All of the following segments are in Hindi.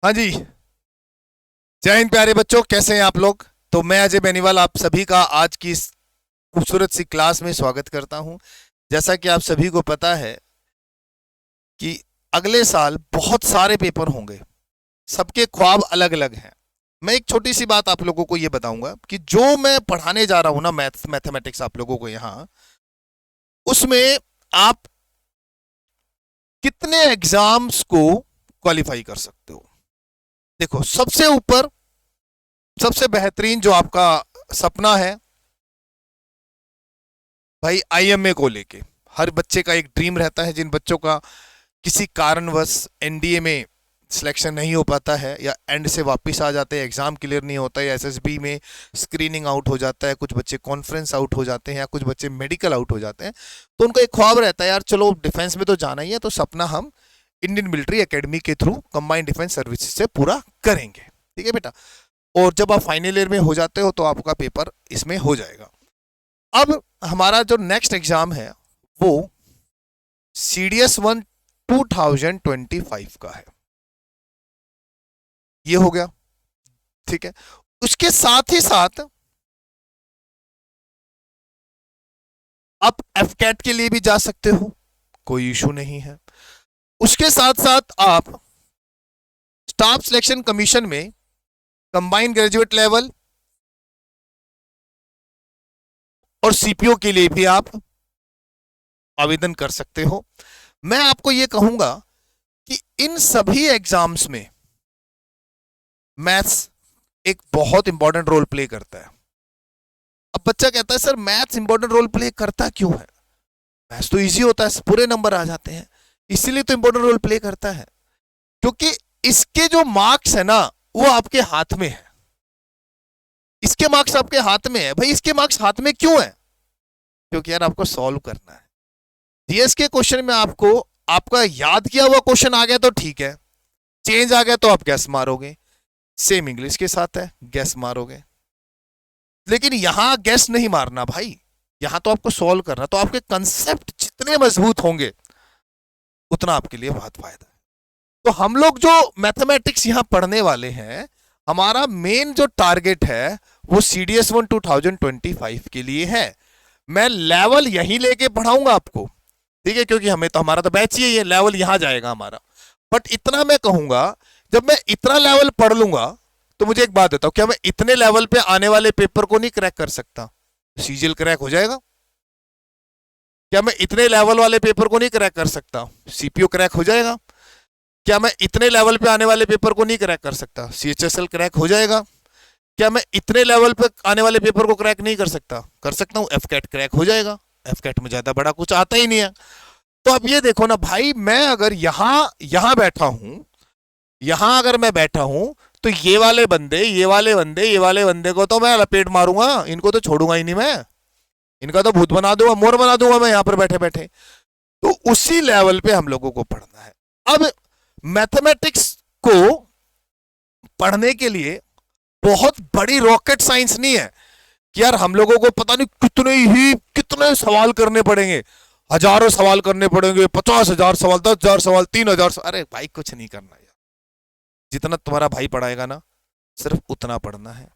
हाँ जी। जय हिंद प्यारे बच्चों, कैसे हैं आप लोग। तो मैं अजय बेनीवाल आप सभी का आज की इस खूबसूरत सी क्लास में स्वागत करता हूं। जैसा कि आप सभी को पता है कि अगले साल बहुत सारे पेपर होंगे, सबके ख्वाब अलग अलग हैं। मैं एक छोटी सी बात आप लोगों को ये बताऊंगा कि जो मैं पढ़ाने जा रहा हूं ना, मैथमेटिक्स आप लोगों को यहाँ, उसमें आप कितने एग्जाम्स को क्वालिफाई कर सकते हो। देखो, सबसे ऊपर सबसे बेहतरीन जो आपका सपना है भाई, आईएमए को लेके हर बच्चे का एक ड्रीम रहता है। जिन बच्चों का किसी कारणवश एनडीए में सिलेक्शन नहीं हो पाता है, या एंड से वापस आ जाते हैं, एग्जाम क्लियर नहीं होता है, या एसएसबी में स्क्रीनिंग आउट हो जाता है, कुछ बच्चे कॉन्फ्रेंस आउट हो जाते हैं, या कुछ बच्चे मेडिकल आउट हो जाते हैं, तो उनका एक ख्वाब रहता है यार चलो डिफेंस में तो जाना ही है, तो सपना हम इंडियन मिलिट्री एकेडमी के थ्रू कंबाइंड डिफेंस सर्विसेज से पूरा करेंगे। ठीक है बेटा। और जब आप फाइनल ईयर में हो जाते हो तो आपका पेपर इसमें हो जाएगा। अब हमारा जो नेक्स्ट एग्जाम है वो CDS-1 2025 का है। ये हो गया, ठीक है। उसके साथ ही साथ आप एफकैट के लिए भी जा सकते हो, कोई इशू नहीं है। उसके साथ साथ आप स्टाफ सिलेक्शन कमीशन में कंबाइंड ग्रेजुएट लेवल और सीपीओ के लिए भी आप आवेदन कर सकते हो। मैं आपको यह कहूंगा कि इन सभी एग्जाम्स में मैथ्स एक बहुत इंपॉर्टेंट रोल प्ले करता है। अब बच्चा कहता है sir maths important role play करता क्यों है, मैथ्स तो इजी होता है, पूरे नंबर आ जाते हैं। इसीलिए तो इंपॉर्टेंट रोल प्ले करता है क्योंकि इसके जो मार्क्स है ना वो आपके हाथ में है। इसके मार्क्स आपके हाथ में है भाई। इसके मार्क्स हाथ में क्यों है? क्योंकि यार आपको सॉल्व करना है। जीएस के क्वेश्चन में आपको आपका याद किया हुआ क्वेश्चन आ गया तो ठीक है, चेंज आ गया तो आप गैस मारोगे। सेम इंग्लिश के साथ है, गैस मारोगे। लेकिन यहां गैस नहीं मारना भाई, यहां तो आपको सॉल्व करना। तो आपके कंसेप्ट जितने मजबूत होंगे उतना आपके लिए बहुत फायदा है। तो हम लोग जो मैथमेटिक्स यहां पढ़ने वाले हैं, हमारा मेन जो टारगेट है वो CDS-1 2025 के लिए है। मैं लेवल यही लेके पढ़ाऊंगा आपको, ठीक है, क्योंकि हमें तो हमारा तो बैच ही है, लेवल यहां जाएगा हमारा। बट इतना मैं कहूंगा, जब मैं इतना लेवल पढ़ लूंगा तो मुझे एक बात बताओ, क्या मैं इतने लेवल पे आने वाले पेपर को नहीं क्रैक कर सकता? सीजीएल क्रैक हो जाएगा। क्या मैं इतने लेवल वाले पेपर को नहीं क्रैक कर सकता? सीपीओ क्रैक हो जाएगा। क्या मैं इतने लेवल पे आने वाले पेपर को नहीं क्रैक कर सकता? CHSL क्रैक हो जाएगा। क्या मैं इतने लेवल पे आने वाले पेपर को क्रैक नहीं कर सकता? कर सकता हूं। एफकैट क्रैक हो जाएगा। एफकैट में ज्यादा बड़ा कुछ आता ही नहीं है। तो अब ये देखो ना भाई, मैं अगर यहां बैठा हूं, यहां अगर मैं बैठा हूं, तो ये वाले बंदे ये वाले बंदे को तो मैं लपेट मारूंगा, इनको तो छोड़ूंगा ही नहीं मैं। इनका तो भूत बना दूंगा, मोर बना दूंगा मैं यहां पर बैठे बैठे। तो उसी लेवल पे हम लोगों को पढ़ना है। अब मैथमेटिक्स को पढ़ने के लिए बहुत बड़ी रॉकेट साइंस नहीं है कि यार हम लोगों को पता नहीं कितने सवाल करने पड़ेंगे, हजारों सवाल करने पड़ेंगे, 50,000 सवाल, 10,000 सवाल, 3,000 सवाल। अरे भाई कुछ नहीं करना यार, जितना तुम्हारा भाई पढ़ाएगा ना सिर्फ उतना पढ़ना है।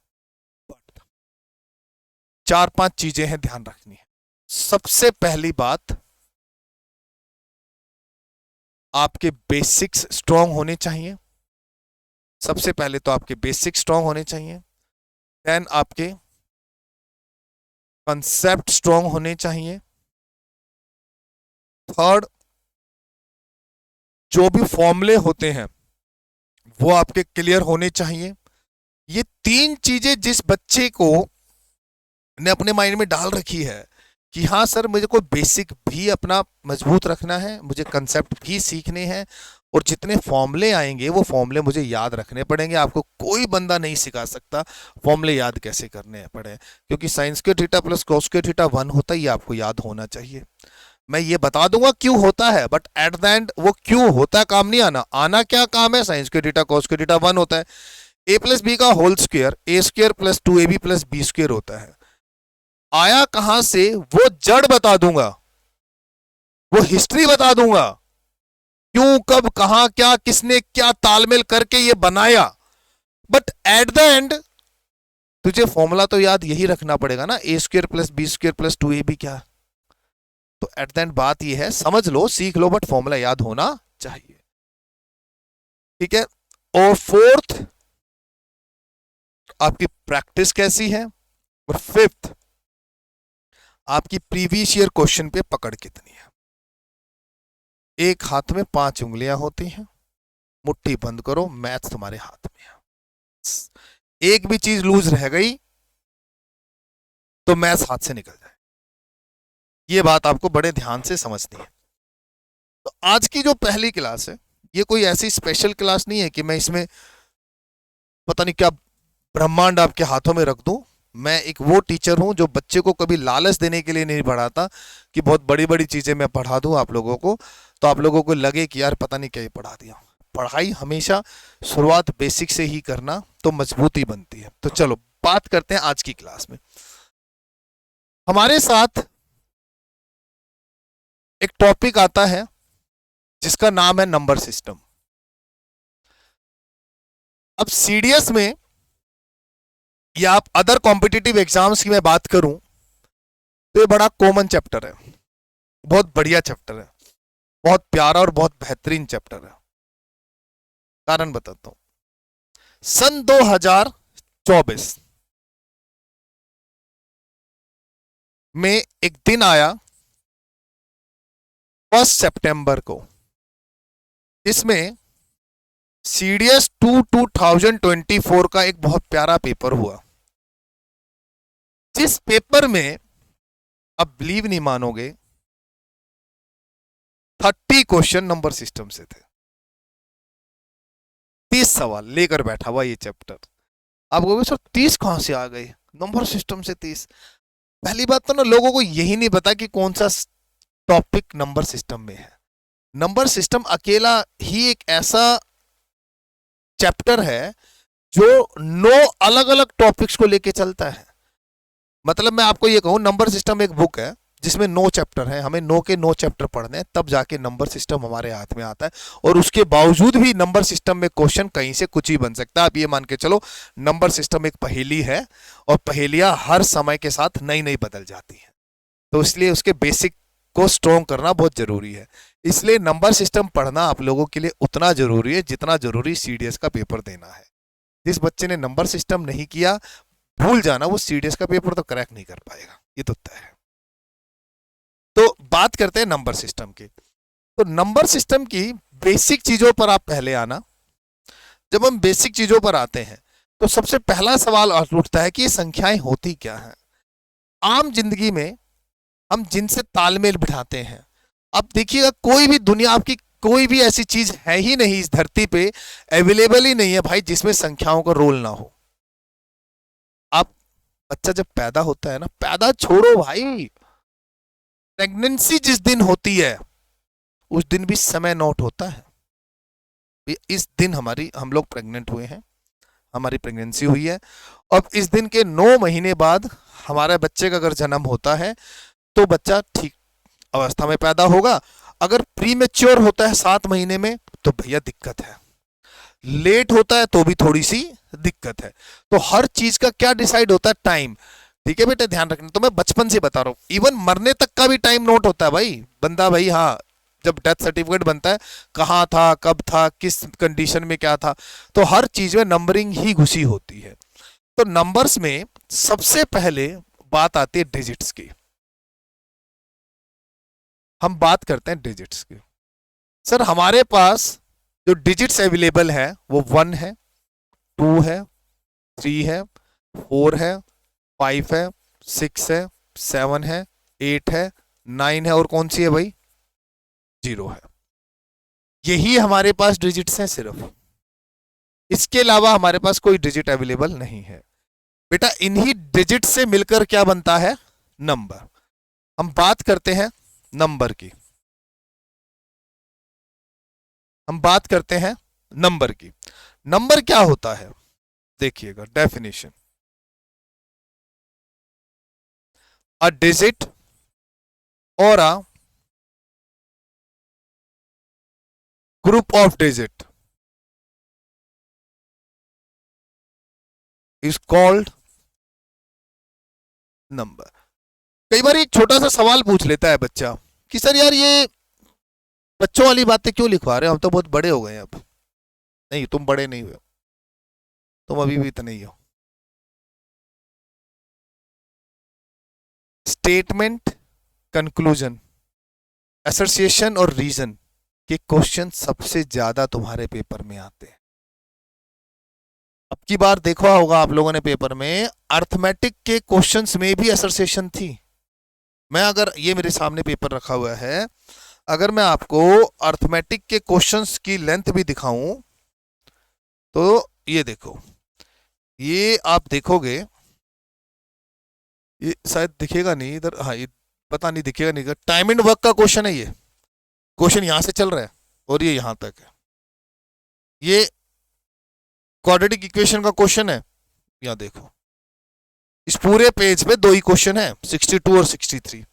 चार पांच चीजें हैं ध्यान रखनी है। सबसे पहली बात, आपके बेसिक्स स्ट्रांग होने चाहिए। सबसे पहले तो आपके बेसिक्स स्ट्रांग होने चाहिए। देन आपके कंसेप्ट स्ट्रांग होने चाहिए। थर्ड, जो भी फॉर्मूले होते हैं वो आपके क्लियर होने चाहिए। ये तीन चीजें जिस बच्चे को ने अपने माइंड में डाल रखी है कि हाँ सर मुझे को बेसिक भी अपना मजबूत रखना है, मुझे कंसेप्ट भी सीखने हैं, और जितने फॉर्मूले आएंगे वो फॉर्मूले मुझे याद रखने पड़ेंगे। आपको कोई बंदा नहीं सिखा सकता फॉर्मूले याद कैसे करने पड़े, क्योंकि साइंस के थीटा प्लस कॉस के थीटा 1 होता है, ये आपको याद होना चाहिए। मैं ये बता दूंगा क्यों होता है, बट एट द एंड वो क्यों होता है काम नहीं आना। आना क्या काम है? साइंस के थीटा कॉस के थीटा 1 होता है। ए प्लस बी का whole square A square plus 2ab plus B square होता है। आया कहां से वो जड़ बता दूंगा, वो हिस्ट्री बता दूंगा, क्यों, कब, कहां, क्या, किसने क्या तालमेल करके ये बनाया, बट एट द एंड तुझे फॉर्मूला तो याद यही रखना पड़ेगा ना, A square plus B square plus 2ab क्या। तो एट द एंड बात ये है, समझ लो सीख लो बट फॉर्मूला याद होना चाहिए, ठीक है। और फोर्थ, आपकी प्रैक्टिस कैसी है। और फिफ्थ, आपकी प्रीवियस ईयर क्वेश्चन पे पकड़ कितनी है। एक हाथ में 5 उंगलियां होती हैं, मुट्ठी बंद करो, मैथ तुम्हारे हाथ में है। एक भी चीज लूज रह गई तो मैथ हाथ से निकल जाए, ये बात आपको बड़े ध्यान से समझनी है। तो आज की जो पहली क्लास है, ये कोई ऐसी स्पेशल क्लास नहीं है कि मैं इसमें पता नहीं क्या ब्रह्मांड आपके हाथों में रख दूं। मैं एक वो टीचर हूं जो बच्चे को कभी लालच देने के लिए नहीं पढ़ाता कि बहुत बड़ी बड़ी चीजें मैं पढ़ा दूं आप लोगों को, तो आप लोगों को लगे कि यार पता नहीं क्या ही पढ़ा दिया। पढ़ाई हमेशा शुरुआत बेसिक से ही करना तो मजबूती बनती है। तो चलो बात करते हैं आज की क्लास में। हमारे साथ एक टॉपिक आता है जिसका नाम है नंबर सिस्टम। अब सीडीएस में या आप अदर कॉम्पिटिटिव एग्जाम्स की मैं बात करूं तो ये बड़ा कॉमन चैप्टर है, बहुत बढ़िया चैप्टर है, बहुत प्यारा और बहुत बेहतरीन चैप्टर है। कारण बताता हूं। सन 2024 में एक दिन आया 1 सितंबर को, इसमें सीडीएस 2024 का एक बहुत प्यारा पेपर हुआ, जिस पेपर में अब बिलीव नहीं मानोगे 30 क्वेश्चन नंबर सिस्टम से थे। 30 सवाल लेकर बैठा हुआ ये चैप्टर। आप कहोगे सर 30 कहां से आ गए, नंबर सिस्टम से 30। पहली बात तो ना लोगों को यही नहीं पता कि कौन सा टॉपिक नंबर सिस्टम में है। नंबर सिस्टम अकेला ही एक ऐसा चैप्टर है जो 9 अलग अलग टॉपिक्स को लेके चलता है। मतलब मैं आपको ये कहूं, नंबर सिस्टम एक बुक है जिसमें 9 चैप्टर हैं, हमें 9 के 9 चैप्टर पढ़ने हैं, तब जाके नंबर सिस्टम हमारे हाथ में आता है। और उसके बावजूद भी नंबर सिस्टम में क्वेश्चन कहीं से कुछ ही बन सकता है। आप ये मान के चलो नंबर सिस्टम एक पहेली है, और पहेलियां हर समय के साथ नई नई बदल जाती हैं, तो इसलिए उसके बेसिक को स्ट्रॉन्ग करना बहुत जरूरी है। इसलिए नंबर सिस्टम पढ़ना आप लोगों के लिए उतना जरूरी है जितना जरूरी सीडीएस का पेपर देना है। जिस बच्चे ने नंबर सिस्टम नहीं किया, भूल जाना, वो सीडीएस का पेपर तो क्रैक नहीं कर पाएगा, ये तो तय है। तो बात करते हैं नंबर सिस्टम की। तो नंबर सिस्टम की बेसिक चीजों पर आप पहले आना। जब हम बेसिक चीजों पर आते हैं तो सबसे पहला सवाल उठता है कि ये संख्याएं होती क्या हैं। आम जिंदगी में हम जिनसे तालमेल बिठाते हैं, अब देखिएगा कोई भी दुनिया आपकी कोई भी ऐसी चीज है ही नहीं इस धरती पे, अवेलेबल ही नहीं है भाई, जिसमें संख्याओं का रोल ना हो। आप बच्चा जब पैदा होता है ना, पैदा छोड़ो भाई, प्रेगनेंसी जिस दिन होती है उस दिन भी समय नोट होता है। इस दिन हम लोग प्रेग्नेंट हुए हैं, हमारी प्रेगनेंसी हुई है, अब इस दिन के 9 महीने बाद हमारे बच्चे का अगर जन्म होता है तो बच्चा ठीक अवस्था में पैदा होगा। अगर प्री मेच्योर होता है 7 महीने में तो भैया दिक्कत है, लेट होता है तो भी थोड़ी सी दिक्कत है। तो हर चीज का क्या डिसाइड होता है, टाइम। ठीक है बेटा, ध्यान रखना। तो मैं बचपन से बता रहा हूं, इवन मरने तक का भी टाइम नोट होता है भाई। बंदा भाई, हाँ, जब डेथ सर्टिफिकेट बनता है कहाँ था, कब था, किस कंडीशन में क्या था, तो हर चीज में नंबरिंग ही घुसी होती है। तो नंबर्स में सबसे पहले बात आती है डिजिट्स की। हम बात करते हैं डिजिट्स की। सर हमारे पास जो डिजिट्स अवेलेबल है वो 1 है, 2 है, 3 है, 4 है, 5 है, 6 है, 7 है, 8 है, 9 है, और कौन सी है भाई, 0 है। यही हमारे पास डिजिट्स हैं सिर्फ, इसके अलावा हमारे पास कोई डिजिट अवेलेबल नहीं है। बेटा इन्हीं डिजिट से मिलकर क्या बनता है, नंबर। हम बात करते हैं नंबर की, हम बात करते हैं नंबर की। नंबर क्या होता है, देखिएगा डेफिनेशन। अ डिजिट और अ group of digit is called number. कई बार एक छोटा सा सवाल पूछ लेता है बच्चा कि सर यार ये बच्चों वाली बातें क्यों लिखवा रहे हो, हम तो बहुत बड़े हो गए हैं अब। नहीं, तुम बड़े नहीं हुए, तुम अभी भी इतने ही हो। स्टेटमेंट, कंक्लूजन, एसोसिएशन और रीजन के क्वेश्चन सबसे ज्यादा तुम्हारे पेपर में आते हैं। अब की बार देखा होगा आप लोगों ने पेपर में अर्थमेटिक के क्वेश्चंस में भी एसोसिएशन थी। मैं अगर ये मेरे सामने पेपर रखा हुआ है, अगर मैं आपको अर्थमेटिक के क्वेश्चंस की लेंथ भी दिखाऊं तो ये देखो, ये आप देखोगे, ये शायद दिखेगा नहीं इधर, हाँ ये पता नहीं दिखेगा नहीं, टाइम एंड वर्क का क्वेश्चन है। ये क्वेश्चन यहां से चल रहा है और ये यहां तक है। ये क्वाड्रेटिक इक्वेशन का क्वेश्चन है, यहां देखो इस पूरे पेज पे 2 ही क्वेश्चन है, 62 और 63।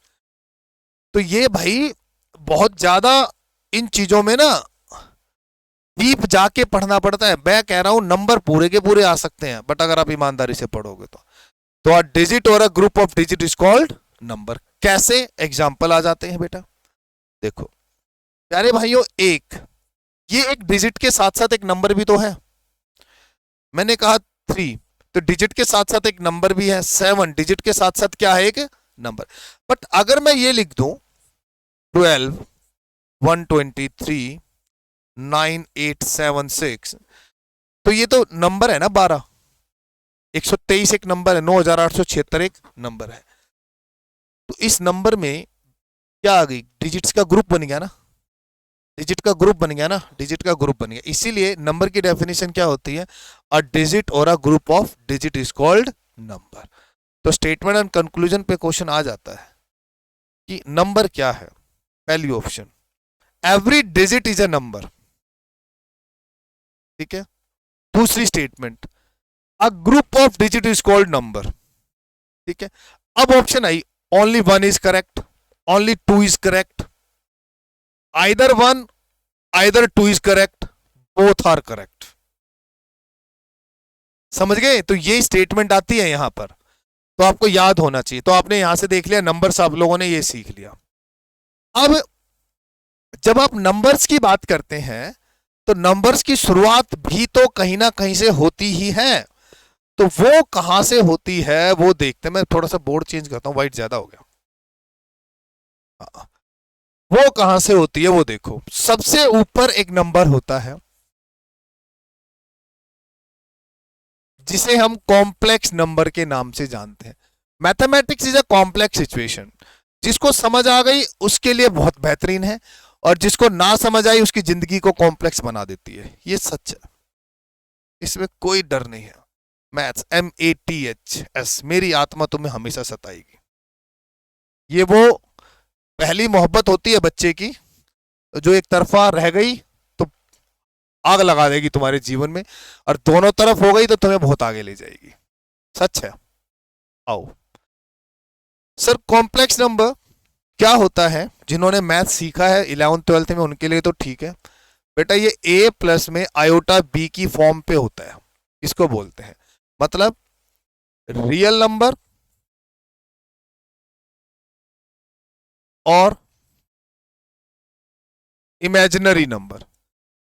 तो ये भाई बहुत ज्यादा इन चीजों में ना डीप जाके पढ़ना पड़ता है। मैं कह रहा हूं नंबर पूरे के पूरे आ सकते हैं, बट अगर आप ईमानदारी से पढ़ोगे तो अ डिजिट और a group of digit is called number. कैसे? एग्जाम्पल आ जाते हैं बेटा। देखो प्यारे भाइयों, ये एक डिजिट के साथ साथ एक नंबर भी तो है। मैंने कहा 3, तो डिजिट के साथ साथ एक नंबर भी है। 7 डिजिट के साथ साथ क्या है? एक नंबर। बट अगर मैं ये लिख दूं 12, 123, 9876, तो ये तो नंबर है ना 12। 123 एक नंबर है, 9876 एक नंबर है। तो इस नंबर में क्या आ गई? डिजिट्स का ग्रुप बन गया ना, डिजिट का ग्रुप बन गया ना, डिजिट का ग्रुप बन गया। इसीलिए नंबर की डेफिनेशन क्या होती है? अ डिजिट और a group of digit is called number. तो स्टेटमेंट एंड कंक्लूजन पे क्वेश्चन आ जाता है कि नंबर क्या है। पहली option, every digit is a number, ठीक है। दूसरी statement, a group of digit is called number, ठीक है। अब option I, only 1 is correct, only 2 is correct, either 1 either 2 is correct, both are correct। समझ गए? तो ये स्टेटमेंट आती है यहां पर, तो आपको याद होना चाहिए। तो आपने यहां से देख लिया नंबर्स, आप लोगों ने ये सीख लिया। अब जब आप नंबर्स की बात करते हैं तो नंबर्स की शुरुआत भी तो कहीं ना कहीं से होती ही है। तो वो कहां से होती है वो देखते हैं। मैं थोड़ा सा बोर्ड चेंज करता हूं, व्हाइट ज्यादा हो गया। वो कहां से होती है वो देखो। सबसे ऊपर एक नंबर होता है जिसे हम कॉम्प्लेक्स नंबर के नाम से जानते हैं। Mathematics is a complex situation. जिसको समझ आ गई उसके लिए बहुत बेहतरीन है, और जिसको ना समझ आई उसकी जिंदगी को कॉम्प्लेक्स बना देती है। ये सच है, इसमें कोई डर नहीं है। मैथ्स, MATHS, मेरी आत्मा तुम्हें हमेशा सताएगी। ये वो पहली मोहब्बत होती है बच्चे की, जो एक तरफा रह गई तो आग लगा देगी तुम्हारे जीवन में, और दोनों तरफ हो गई तो तुम्हें बहुत आगे ले जाएगी। सच है। आओ सर, कॉम्प्लेक्स नंबर क्या होता है? जिन्होंने मैथ सीखा है 11th 12th में उनके लिए तो ठीक है बेटा। ये A प्लस में आयोटा B की फॉर्म पे होता है। इसको बोलते हैं, मतलब रियल नंबर और imaginary number.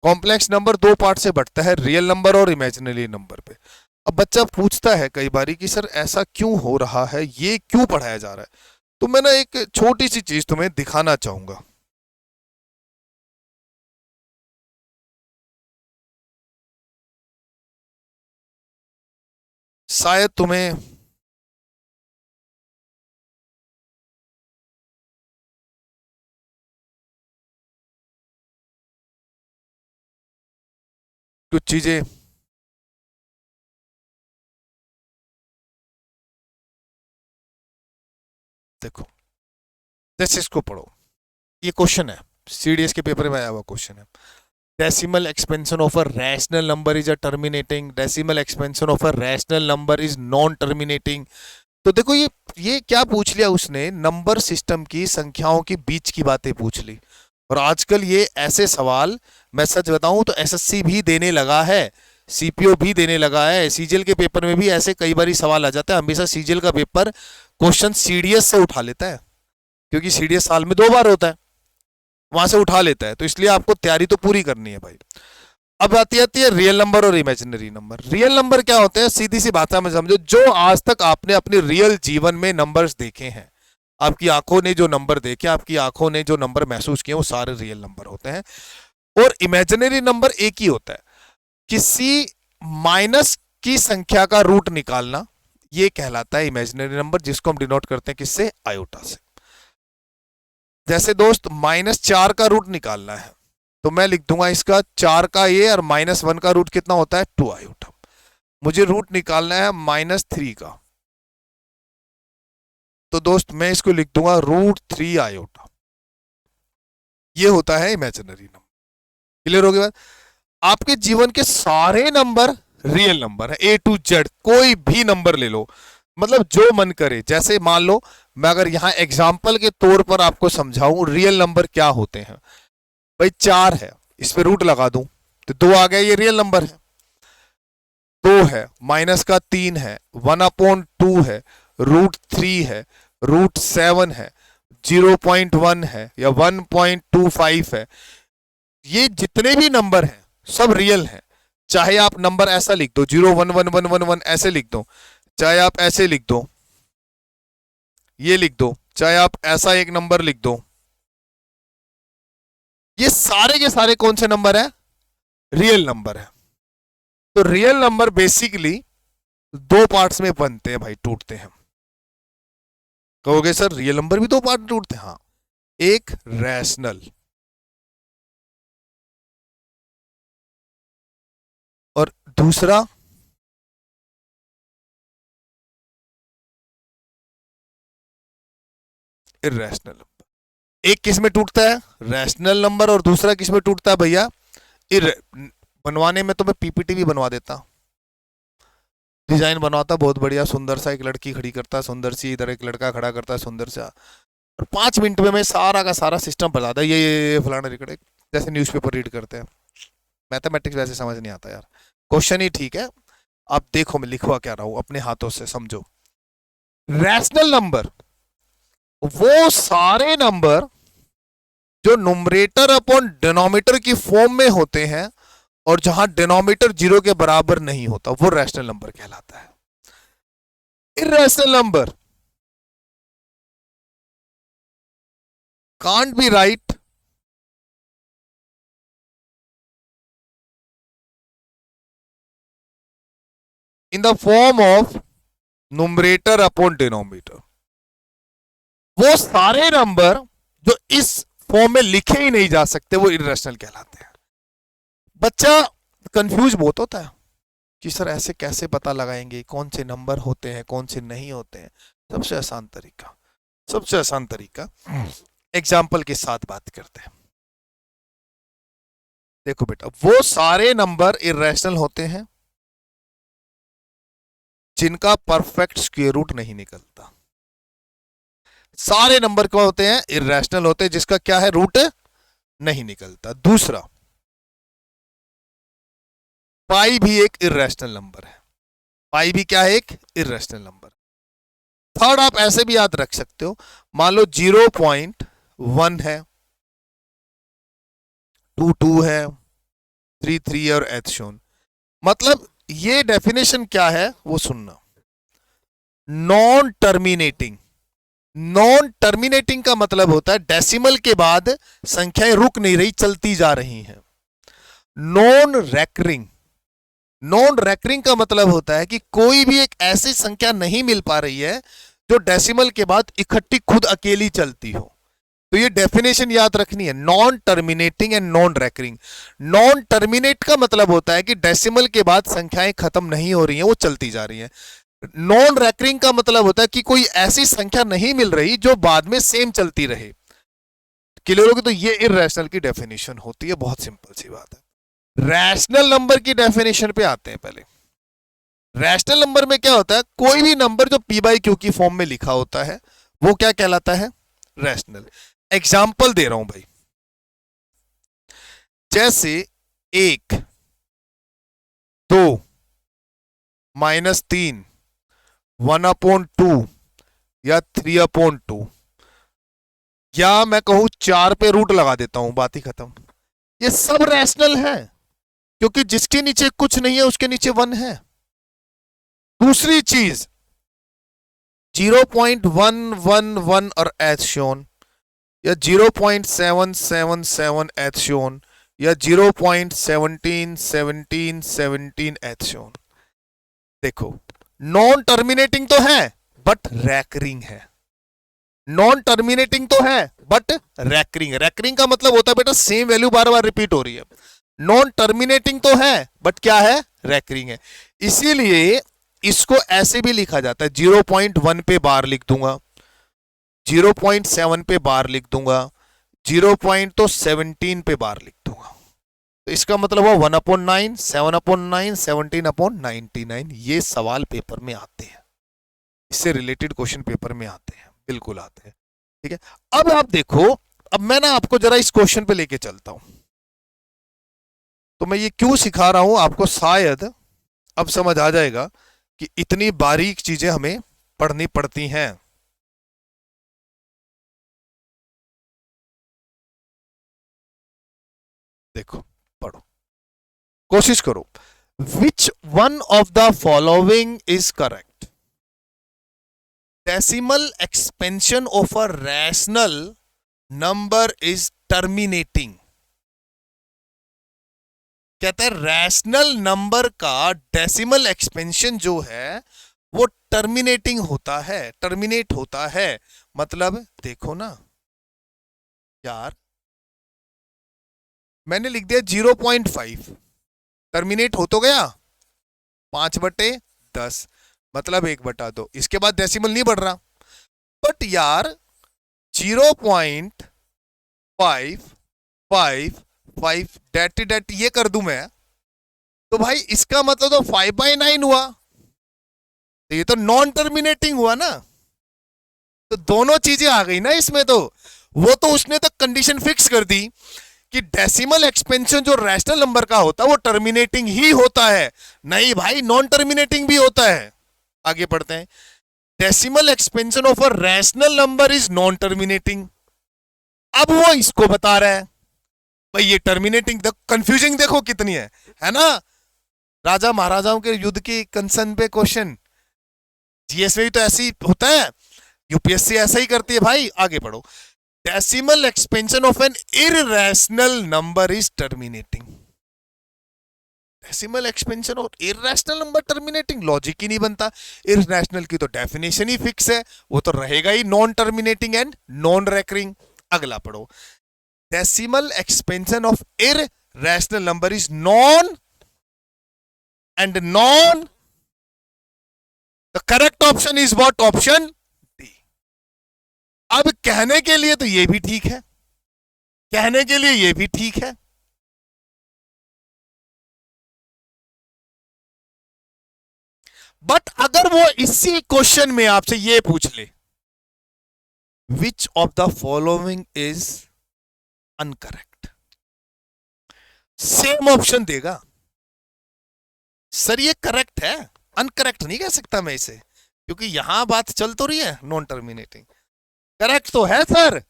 Complex number 2 part से बढ़ता है, रियल नंबर और इमेजिनरी नंबर पे। अब बच्चा पूछता है कई बारी कि सर ऐसा क्यों हो रहा है, ये क्यों पढ़ाया जा रहा है? तो मैं ना एक छोटी सी चीज तुम्हें दिखाना चाहूंगा। शायद तुम्हें कुछ चीजें देखो, जैसे इसको पढ़ो। ये क्वेश्चन है, CDS के पेपर में आया हुआ क्वेश्चन है। Decimal expansion of a rational number is a terminating, decimal expansion of a rational number is non terminating. तो देखो ये क्या पूछ लिया उसने? नंबर सिस्टम की संख्याओं के बीच की बातें पूछ ली। और आजकल ये ऐसे सवाल मैं सच बताऊं तो एसएससी भी देने लगा है, सीपीओ भी देने लगा है, सीजीएल के पेपर में भी ऐसे कई बार सवाल आ जाता है। हमेशा सीजीएल का पेपर क्वेश्चन सीडीएस से उठा लेता है, क्योंकि सीडीएस साल में 2 बार होता है, वहां से उठा लेता है, तो इसलिए आपको तैयारी तो पूरी करनी है भाई। अब आती है रियल नंबर और इमेजिनरी नंबर। रियल नंबर क्या होते हैं, सीधी सी भाषा में समझो, जो आज तक आपने अपने रियल जीवन में नंबर्स देखे हैं, आपकी आंखों ने जो नंबर देखे, आपकी आंखों ने जो नंबर महसूस किए, वो सारे रियल नंबर होते हैं। और इमेजिनरी नंबर एक ही होता है, किसी माइनस की संख्या का रूट निकालना, ये कहलाता है इमेजिनरी नंबर, जिसको हम डिनोट करते हैं किससे, आयोटा से। जैसे दोस्त -4 का रूट निकालना है, तो मैं लिख दूंगा इसका 4 का ये, और -1 का रूट कितना होता है, 2 आयोटा। मुझे रूट निकालना है -3 का, तो दोस्त मैं इसको लिख दूंगा √3 आयोटा। ये होता है इमेजिनरी नंबर। क्लियर हो गई बात? आपके जीवन के सारे नंबर रियल नंबर है, A to Z, कोई भी नंबर ले लो, मतलब जो मन करे। जैसे मान लो मैं अगर यहां एग्जाम्पल के तौर पर आपको समझाऊं रियल नंबर क्या होते हैं, भाई 4 है, इस पे रूट लगा दूं तो 2 आ गया, ये रियल नंबर है। 2 है, माइनस का 3 है, 1/2 है, √3 है, √7 है, 0.1 है, या 1.25 है। ये जितने भी नंबर हैं सब रियल हैं। चाहे आप नंबर ऐसा लिख दो 01111 ऐसे लिख दो, चाहे आप ऐसे लिख दो, ये लिख दो, चाहे आप ऐसा एक नंबर लिख दो, ये सारे के सारे कौन से नंबर है, रियल नंबर है। तो रियल नंबर बेसिकली 2 पार्ट्स में बनते हैं भाई, टूटते हैं। कहोगे सर रियल नंबर भी 2 पार्ट में टूटते हैं? हाँ, एक रैशनल और दूसरा इररेशनल नंबर। एक किस में टूटता है, रैशनल नंबर, और दूसरा किस में टूटता है भैया, बनवाने में तो मैं पीपीटी भी बनवा देता, डिजाइन बनवाता बहुत बढ़िया सुंदर सा, एक लड़की खड़ी करता है सुंदर सी, इधर एक लड़का खड़ा करता है सुंदर सा, और 5 मिनट में मैं सारा का सारा सिस्टम बताता है, ये फलाना रिकॉर्ड, जैसे न्यूज़पेपर रीड करते हैं। मैथमेटिक्स वैसे समझ नहीं आता यार, क्वेश्चन ही ठीक है, आप देखो मैं लिखवा क्या रहा हूं अपने हाथों से, समझो। रैशनल नंबर वो सारे नंबर जो नुमरेटर अपॉन डिनोमिनेटर की फॉर्म में होते हैं, और जहां डिनोमिनेटर 0 के बराबर नहीं होता, वो रैशनल नंबर कहलाता है। Irrational number can't be right in the form of numerator upon denominator. वो सारे नंबर जो इस फॉर्म में लिखे ही नहीं जा सकते, वो इररेशनल कहलाते हैं। बच्चा कंफ्यूज बहुत होता है कि सर ऐसे कैसे पता लगाएंगे कौन से नंबर होते हैं कौन से नहीं होते हैं। सबसे आसान तरीका एग्जाम्पल के साथ बात करते हैं। देखो बेटा, वो सारे नंबर इररेशनल होते हैं जिनका परफेक्ट स्क्वायर रूट नहीं निकलता। सारे नंबर क्या होते हैं, इररेशनल होते हैं जिसका क्या है, रूट नहीं निकलता। दूसरा, पाई भी एक इररेशनल नंबर है, पाई भी क्या है, एक इररेशनल नंबर। थर्ड, आप ऐसे भी याद रख सकते हो, मान लो 0.1 है, 2 है, 3 और एच शोन। मतलब ये डेफिनेशन क्या है वो सुनना। नॉन टर्मिनेटिंग, नॉन टर्मिनेटिंग का मतलब होता है डेसिमल के बाद संख्याएं रुक नहीं रही, चलती जा रही हैं। नॉन रैकरिंग, नॉन रैकरिंग का मतलब होता है कि कोई भी एक ऐसी संख्या नहीं मिल पा रही है जो डेसिमल के बाद इकट्ठी खुद अकेली चलती हो। तो ये डेफिनेशन याद रखनी है, non terminating and non recurring. Non terminate का मतलब होता है कि डेसिमल के बाद संख्याएं खत्म नहीं हो रही हैं, वो चलती जा रही हैं। नॉन रैकरिंग का मतलब होता है कि कोई ऐसी संख्या नहीं मिल रही जो बाद में सेम चलती रहे। क्लियर होगी? तो ये इररेशनल की डेफिनेशन होती है, बहुत सिंपल सी बात है। रैशनल नंबर की डेफिनेशन पे आते हैं। पहले रैशनल नंबर में क्या होता है, कोई भी नंबर जो p/q की फॉर्म में लिखा होता है वो क्या कहलाता है, रैशनल। एग्जाम्पल दे रहा हूं भाई, जैसे 1, 2, -3, 1/2 या 3/2, या मैं कहूं 4 पे रूट लगा देता हूं, बात ही खत्म। ये सब रैशनल है, क्योंकि जिसके नीचे कुछ नहीं है उसके नीचे 1 है। दूसरी चीज 0.111 और एज शोन, या 0.777 एज शोन, या 0.1717 एज शोन। देखो नॉन टर्मिनेटिंग तो है बट रैकरिंग है, नॉन टर्मिनेटिंग तो है बट रैकरिंग। रैकरिंग का मतलब होता है बेटा सेम वैल्यू बार बार रिपीट हो रही है। नॉन टर्मिनेटिंग तो है बट क्या है, रैकरिंग है। इसीलिए इसको ऐसे भी लिखा जाता है, 0.1 पे बार लिख दूंगा, 0.7 पे बार लिख दूंगा, 0.17 पे बार लिख दूंगा। तो इसका मतलब हुआ 1/9, 7/9, 17/99। ये सवाल पेपर में आते हैं, इससे रिलेटेड क्वेश्चन पेपर में आते हैं, बिल्कुल आते हैं। ठीक है, अब आप देखो, अब मैं ना आपको जरा इस क्वेश्चन पे लेके चलता हूं। तो मैं ये क्यों सिखा रहा हूं आपको, शायद अब समझ आ जाएगा कि इतनी बारीक चीजें हमें पढ़नी पड़ती हैं। देखो पढ़ो, कोशिश करो। विच one of the following is correct? Decimal expansion of a rational number is terminating. कहते हैं रैशनल नंबर का डेसिमल एक्सपेंशन जो है वो टर्मिनेटिंग होता है, टर्मिनेट होता है। मतलब देखो ना यार, मैंने लिख दिया 0.5, टर्मिनेट हो तो गया 5/10, मतलब 1/2। इसके बाद डेसिमल नहीं बढ़ रहा। बट यार 0.555 डेट ये कर दूं मैं, तो भाई इसका मतलब तो 5/9 हुआ, तो ये तो नॉन टर्मिनेटिंग हुआ ना। तो दोनों चीजें आ गई ना इसमें। तो वो तो उसने तो कंडीशन फिक्स कर दी कि डेसिमल एक्सपेंशन जो रैशनल नंबर का होता है वो टर्मिनेटिंग ही होता है। नहीं भाई, नॉन टर्मिनेटिंग भी होता है। आगे पढ़ते हैं। Decimal expansion of a rational number is non terminating. अब वो इसको बता रहा है भाई ये टर्मिनेटिंग। कंफ्यूजिंग देखो कितनी है ना। राजा महाराजाओं के युद्ध की कंसर्न पे क्वेश्चन, जीएस में भी तो ऐसे ही होता है, यूपीएससी ऐसा ही करती है भाई। आगे पढ़ो। Decimal expansion of an irrational number is terminating. Decimal expansion और इररेशनल नंबर टर्मिनेटिंग, लॉजिक ही नहीं बनता। इररेशनल की तो डेफिनेशन ही फिक्स है, वो तो रहेगा ही non terminating and non recurring. अगला पढ़ो। Decimal expansion of irrational number is non and non. The correct option is what? Option D. अब कहने के लिए तो ये भी ठीक है, कहने के लिए ये भी ठीक है, बट अगर वो इसी क्वेश्चन में आपसे ये पूछ ले, which of the following is incorrect, same option देगा। सर ये करेक्ट है, अनकरेक्ट नहीं कह सकता मैं इसे, क्योंकि यहां बात चल तो रही है नॉन टर्मिनेटिंग। करेक्ट तो है सर,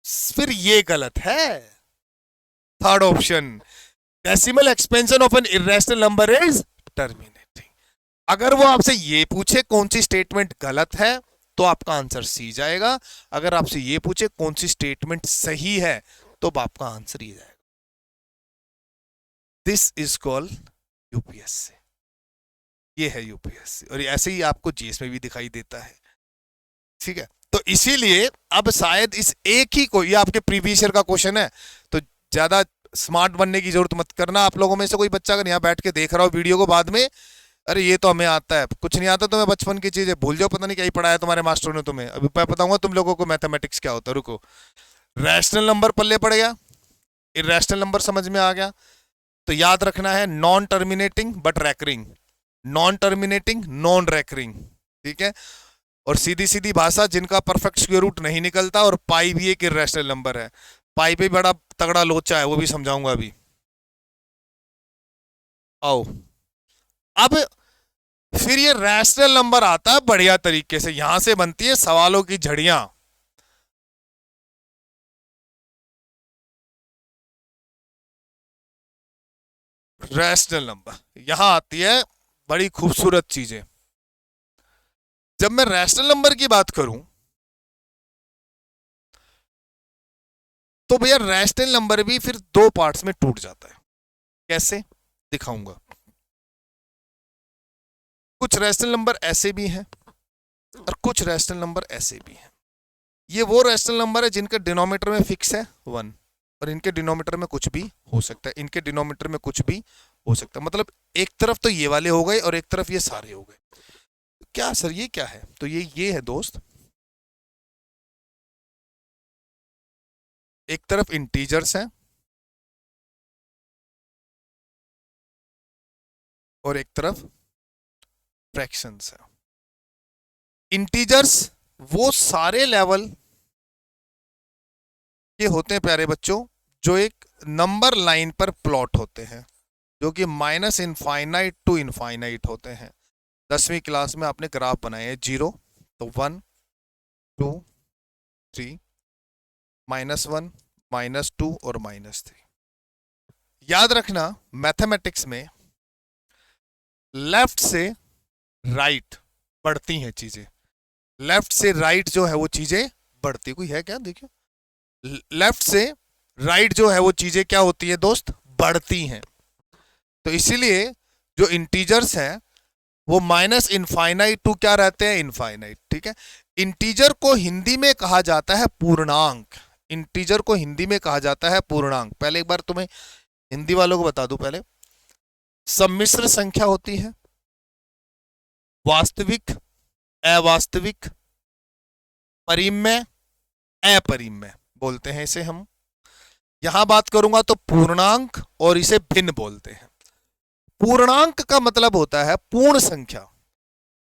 फिर ये गलत है। Third option, decimal expansion of an irrational number is terminating. अगर वो आपसे ये पूछे कौन सी स्टेटमेंट गलत है तो आपका आंसर सी जाएगा। अगर आपसे ये पूछे कौन सी स्टेटमेंट सही है तो आपका आंसर ही जाएगा। This is called UPSC. ये है यूपीएससी, और ऐसे ही आपको जीएस में भी दिखाई देता है। ठीक है, तो इसीलिए अब शायद इस एक ही को, ये आपके प्रीवियस ईयर का क्वेश्चन है, तो ज्यादा स्मार्ट बनने की जरूरत मत करना। आप लोगों में से कोई बच्चा अगर यहाँ बैठ के देख रहा हो वीडियो को बाद में, अरे ये तो हमें आता है, कुछ नहीं आता तुम्हें, बचपन की चीजें भूल जाओ, पता नहीं क्या ही पढ़ाया तुम्हारे मास्टर ने तुम्हें। अभी मैं बताऊंगा तुम लोगों को मैथमेटिक्स क्या होता है। रुको, रैशनल नंबर पल्ले पड़ गया, इररेशनल नंबर समझ में आ गया, तो याद रखना है non terminating but recurring, non terminating non recurring. ठीक है, और सीधी सीधी भाषा, जिनका परफेक्ट स्क्वायर रूट नहीं निकलता, और पाई भी एक इररेशनल नंबर है। पाई पे बड़ा तगड़ा लोचा है, वो भी समझाऊंगा अभी। आओ, अब फिर ये रैशनल नंबर आता है बढ़िया तरीके से, यहां से बनती है सवालों की झड़ियां। रैशनल नंबर यहां आती है, बड़ी खूबसूरत चीजें। जब मैं रैशनल नंबर की बात करूं तो भैया रैशनल नंबर भी फिर दो पार्ट्स में टूट जाता है। कैसे दिखाऊंगा। कुछ रैशनल नंबर ऐसे भी हैं और कुछ रैशनल नंबर ऐसे भी हैं। ये वो रैशनल नंबर है जिनका डिनोमिनेटर में फिक्स है 1, और इनके डिनोमिनेटर में कुछ भी हो सकता है, इनके डिनोमिनेटर में कुछ भी हो सकता है। मतलब एक तरफ तो ये वाले हो गए और एक तरफ ये सारे हो गए। क्या सर ये क्या है? तो ये है दोस्त, एक तरफ इंटीजर्स हैं और एक तरफ फ्रैक्शंस हैं। इंटीजर्स वो सारे लेवल के होते हैं प्यारे बच्चों जो एक नंबर लाइन पर प्लॉट होते हैं, जो कि माइनस इनफाइनाइट टू इनफाइनाइट होते हैं। 10वीं क्लास में आपने ग्राफ बनाए हैं, 0 तो 1 2 3, -1 -2 और -3। याद रखना मैथमेटिक्स में लेफ्ट से राइट बढ़ती हैं चीजें, लेफ्ट से राइट जो है वो चीजें बढ़ती। कोई है क्या? देखिए, लेफ्ट से राइट जो है वो चीजें क्या होती है दोस्त? बढ़ती हैं। तो इसीलिए जो इंटीजर्स हैं वो माइनस इनफाइनाइट टू क्या रहते हैं? इनफाइनाइट। ठीक है। इंटीजर को हिंदी में कहा जाता है पूर्णांक। इंटीजर को हिंदी में कहा जाता है पूर्णांक। पहले एक बार तुम्हें हिंदी वालों को बता दूं, पहले सम्मिश्र संख्या होती है, वास्तविक, अवास्तविक, परिमेय, अपरिमेय बोलते हैं इसे हम। यहां बात करूंगा तो पूर्णांक और इसे भिन्न बोलते हैं। पूर्णांक का मतलब होता है पूर्ण संख्या,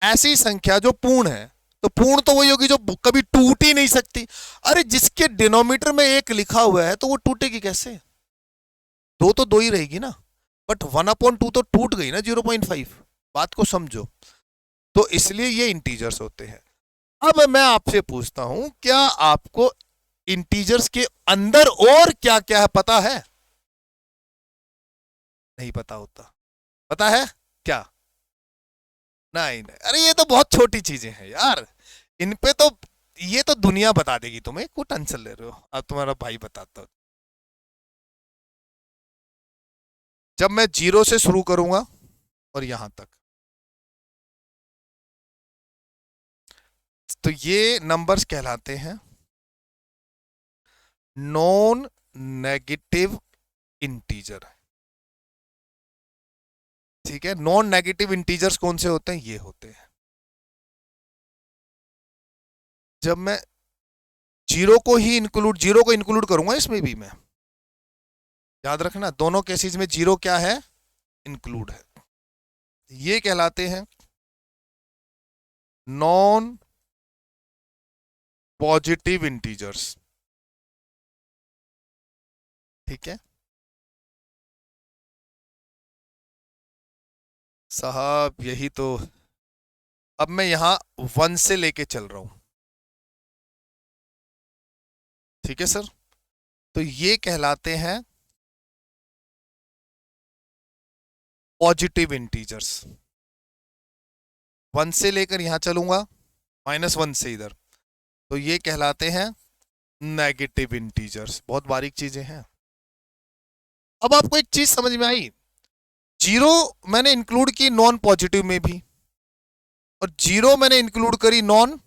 ऐसी संख्या जो पूर्ण है। तो पूर्ण तो वही होगी जो कभी टूट ही नहीं सकती। अरे जिसके डिनोमीटर में एक लिखा हुआ है तो वो टूटेगी कैसे? दो तो दो ही रहेगी ना, बट 1/2 तो टूट गई ना 0.5। बात को समझो। तो इसलिए ये इंटीजर्स होते हैं। अब मैं आपसे पूछता हूं, क्या आपको इंटीजर्स के अंदर और क्या क्या है पता है? नहीं पता होता। पता है क्या? नहीं नहीं, अरे ये तो बहुत छोटी चीजें हैं यार, इन पे तो ये तो दुनिया बता देगी तुम्हें, को टेंशन ले रहे हो। अब तुम्हारा भाई बताता हूं। जब मैं 0 से शुरू करूंगा और यहां तक, तो ये नंबर्स कहलाते हैं नॉन नेगेटिव इंटीजर। ठीक है। नॉन नेगेटिव इंटीजर्स कौन से होते हैं? ये होते हैं। जब मैं जीरो को इंक्लूड करूंगा इसमें भी मैं, याद रखना दोनों केसेस में जीरो क्या है? इंक्लूड है। ये कहलाते हैं नॉन पॉजिटिव इंटीजर्स। ठीक है साहब, यही तो। अब मैं यहां 1 से लेके चल रहा हूं। ठीक है सर। तो ये कहलाते हैं पॉजिटिव इंटीजर्स। 1 से लेकर यहां चलूंगा, -1 से इधर, तो ये कहलाते हैं नेगेटिव इंटीजर्स। बहुत बारीक चीजें हैं। अब आपको एक चीज समझ में आई, जीरो मैंने इंक्लूड की नॉन पॉजिटिव में भी, और जीरो मैंने इंक्लूड करी नॉन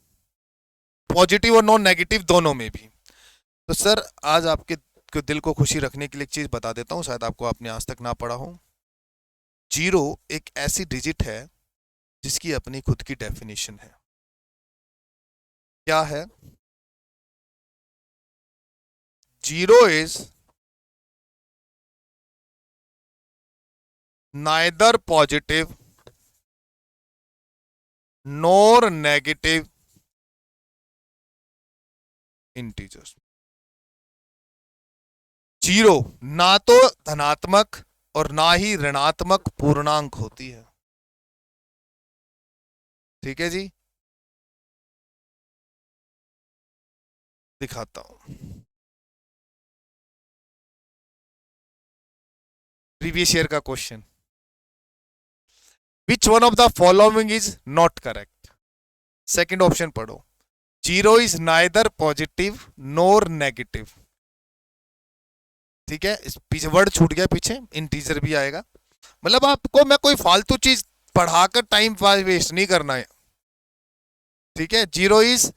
पॉजिटिव और नॉन नेगेटिव दोनों में भी। तो सर आज आपके दिल को खुशी रखने के लिए एक चीज बता देता हूं, शायद आपको आपने आज तक ना पढ़ा हो। जीरो एक ऐसी डिजिट है जिसकी अपनी खुद की डेफिनेशन है। क्या है? Zero is neither positive nor negative integers. Zero ना तो धनात्मक और ना ही ऋणात्मक पूर्णांक होती है। ठीक है जी, दिखाता हूं। प्रीवियस ईयर का question, which one of the following is not correct. Second option पढ़ो, zero is neither positive nor negative. ठीक है, इस पीछे वर्ड छूट गया, पीछे इंटीजर भी आएगा। मतलब आपको मैं कोई फालतू चीज पढ़ाकर टाइम वेस्ट नहीं करना है। ठीक है, zero is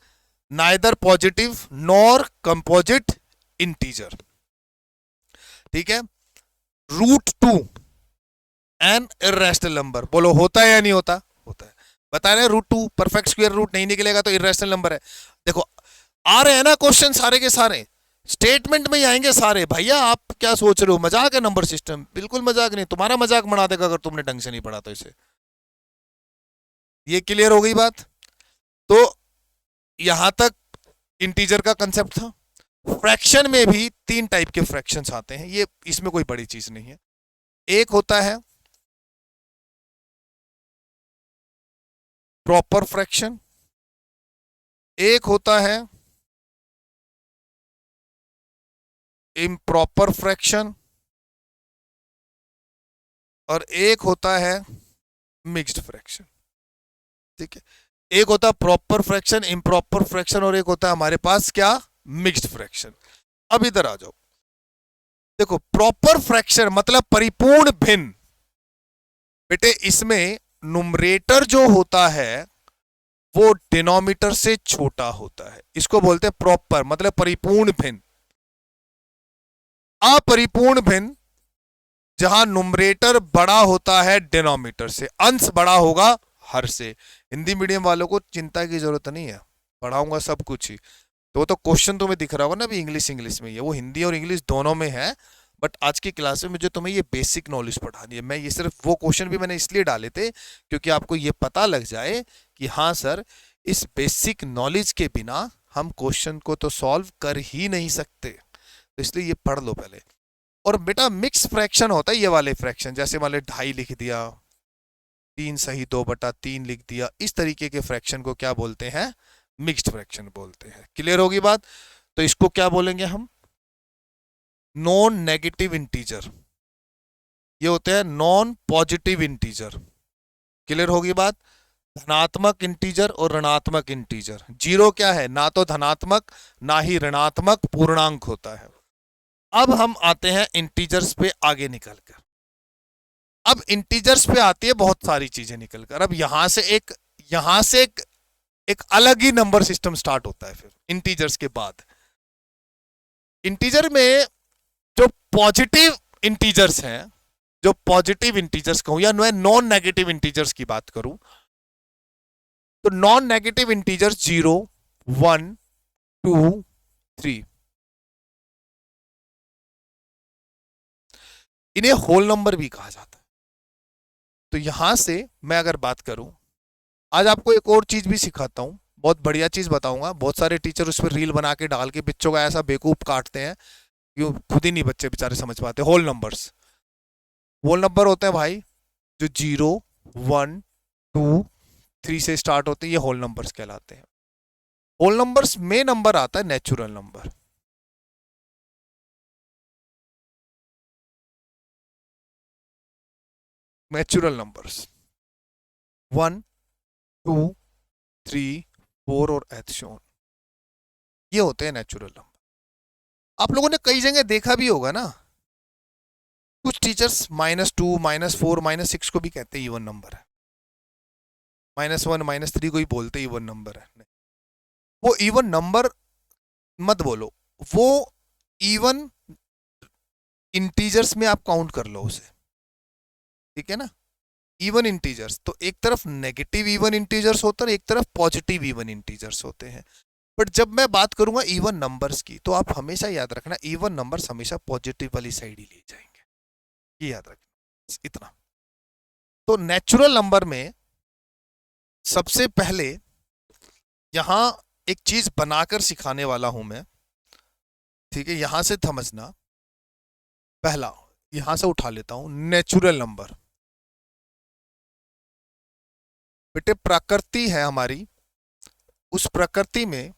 neither positive nor composite integer. ठीक है, root two an irrational number, बोलो होता है या नहीं होता? होता है। बता रहे root two perfect square root नहीं निकलेगा तो इर्रेशनल नंबर है। देखो आ रहे हैं ना क्वेश्चन सारे के सारे, स्टेटमेंट में ही आएंगे सारे। भैया आप क्या सोच रहे हो, मजाक है नंबर सिस्टम? बिल्कुल मजाक नहीं, तुम्हारा मजाक बना देगा अगर तुमने ढंग से नहीं पढ़ा तो इसे। ये क्लियर हो गई बात? तो यहां तक इंटीजर का कंसेप्ट था। फ्रैक्शन में भी तीन टाइप के फ्रैक्शंस आते हैं, ये इसमें कोई बड़ी चीज नहीं है। एक होता है प्रॉपर फ्रैक्शन, एक होता है इम्प्रॉपर फ्रैक्शन, और एक होता है मिक्स्ड फ्रैक्शन। ठीक है, एक होता है प्रॉपर फ्रैक्शन, इम्प्रॉपर फ्रैक्शन, और एक होता है हमारे पास क्या, मिक्स्ड फ्रैक्शन। अब इधर आ जाओ, देखो प्रॉपर फ्रैक्शन मतलब परिपूर्ण भिन्न। बेटे इसमें नुमरेटर जो होता है वो डिनोमिनेटर से छोटा होता है, इसको बोलते हैं प्रॉपर मतलब परिपूर्ण भिन्न। अपरिपूर्ण भिन्न जहां नुमरेटर बड़ा होता है डिनोमिनेटर से, अंश बड़ा होगा हर से। हिंदी मीडियम वालों को चिंता की जरूरत नहीं है, पढ़ाऊंगा सब कुछ ही। तो क्वेश्चन तुम्हें दिख रहा होगा ना अभी, इंग्लिश में ही है, वो हिंदी और इंग्लिश दोनों में है। बट आज की क्लास में मुझे तुम्हें ये बेसिक नॉलेज पढ़ानी है। मैं ये सिर्फ वो क्वेश्चन भी मैंने इसलिए डाले थे क्योंकि आपको ये पता लग जाए कि हाँ सर, इस बेसिक नॉलेज के बिना हम क्वेश्चन को तो सॉल्व कर ही नहीं सकते, तो इसलिए ये पढ़ लो पहले। और बेटा मिक्स फ्रैक्शन होता है ये वाले फ्रैक्शन, जैसे मान लो 2.5 लिख दिया, 3 सही 2/3 लिख दिया, इस तरीके के फ्रैक्शन को क्या बोलते हैं, मिक्स्ड फ्रैक्शन बोलते हैं। क्लियर होगी बात? तो इसको क्या बोलेंगे हम, नॉन नेगेटिव इंटीजर। ये होते हैं नॉन पॉजिटिव इंटीजर। क्लियर होगी बात? धनात्मक इंटीजर और ऋणात्मक इंटीजर। जीरो क्या है, ना तो धनात्मक ना ही ऋणात्मक पूर्णांक होता है। अब हम आते हैं इंटीजर्स पे आगे निकलकर। अब इंटीजर्स पे आती है बहुत सारी चीजें निकलकर। अब यहां से एक अलग ही नंबर सिस्टम स्टार्ट होता है फिर इंटीजर्स के बाद। इंटीजर में जो पॉजिटिव इंटीजर्स हैं, जो पॉजिटिव इंटीजर्स कहूं या नॉन नेगेटिव इंटीजर्स की बात करूं, तो नॉन नेगेटिव इंटीजर्स 0, 1, 2, 3, इन्हें होल नंबर भी कहा जाता है। तो यहां से मैं अगर बात करूं, आज आपको एक और चीज भी सिखाता हूं, बहुत बढ़िया चीज बताऊंगा। बहुत सारे टीचर उस पर रील बना के डाल के बच्चों का ऐसा बेवकूफ काटते हैं कि खुद ही नहीं बच्चे बेचारे समझ पाते। होल नंबर होते हैं भाई जो 0, 1, 2, 3 से स्टार्ट होते हैं, ये होल नंबर्स कहलाते हैं। होल नंबर्स में नंबर आता है नेचुरल नंबर। नेचुरल नंबर्स 1, 2, 3, 4 और एथशोन, ये होते हैं नेचुरल नंबर। आप लोगों ने कई जगह देखा भी होगा ना, कुछ टीचर्स -2, -4, -6 को भी कहते हैं इवन नंबर है, -1, -3 को ही बोलते इवन नंबर है। वो इवन नंबर मत बोलो, वो इवन इंटीजर्स में आप काउंट कर लो उसे। ठीक है ना, इवन इंटीजर्स तो एक तरफ नेगेटिव इवन इंटीजर्स होते हैं और एक तरफ पॉजिटिव इवन इंटीजर्स होते हैं। बट जब मैं बात करूंगा इवन नंबर्स की, तो आप हमेशा याद रखना इवन नंबर्स हमेशा पॉजिटिव वाली साइड ही ले जाएंगे, ये याद रखना इतना। तो नेचुरल नंबर में सबसे पहले यहां एक चीज बनाकर सिखाने वाला हूं मैं। ठीक है, यहां से समझना। पहला यहां से उठा लेता हूं नेचुरल नंबर। बेटे प्रकृति है हमारी, उस प्रकृति में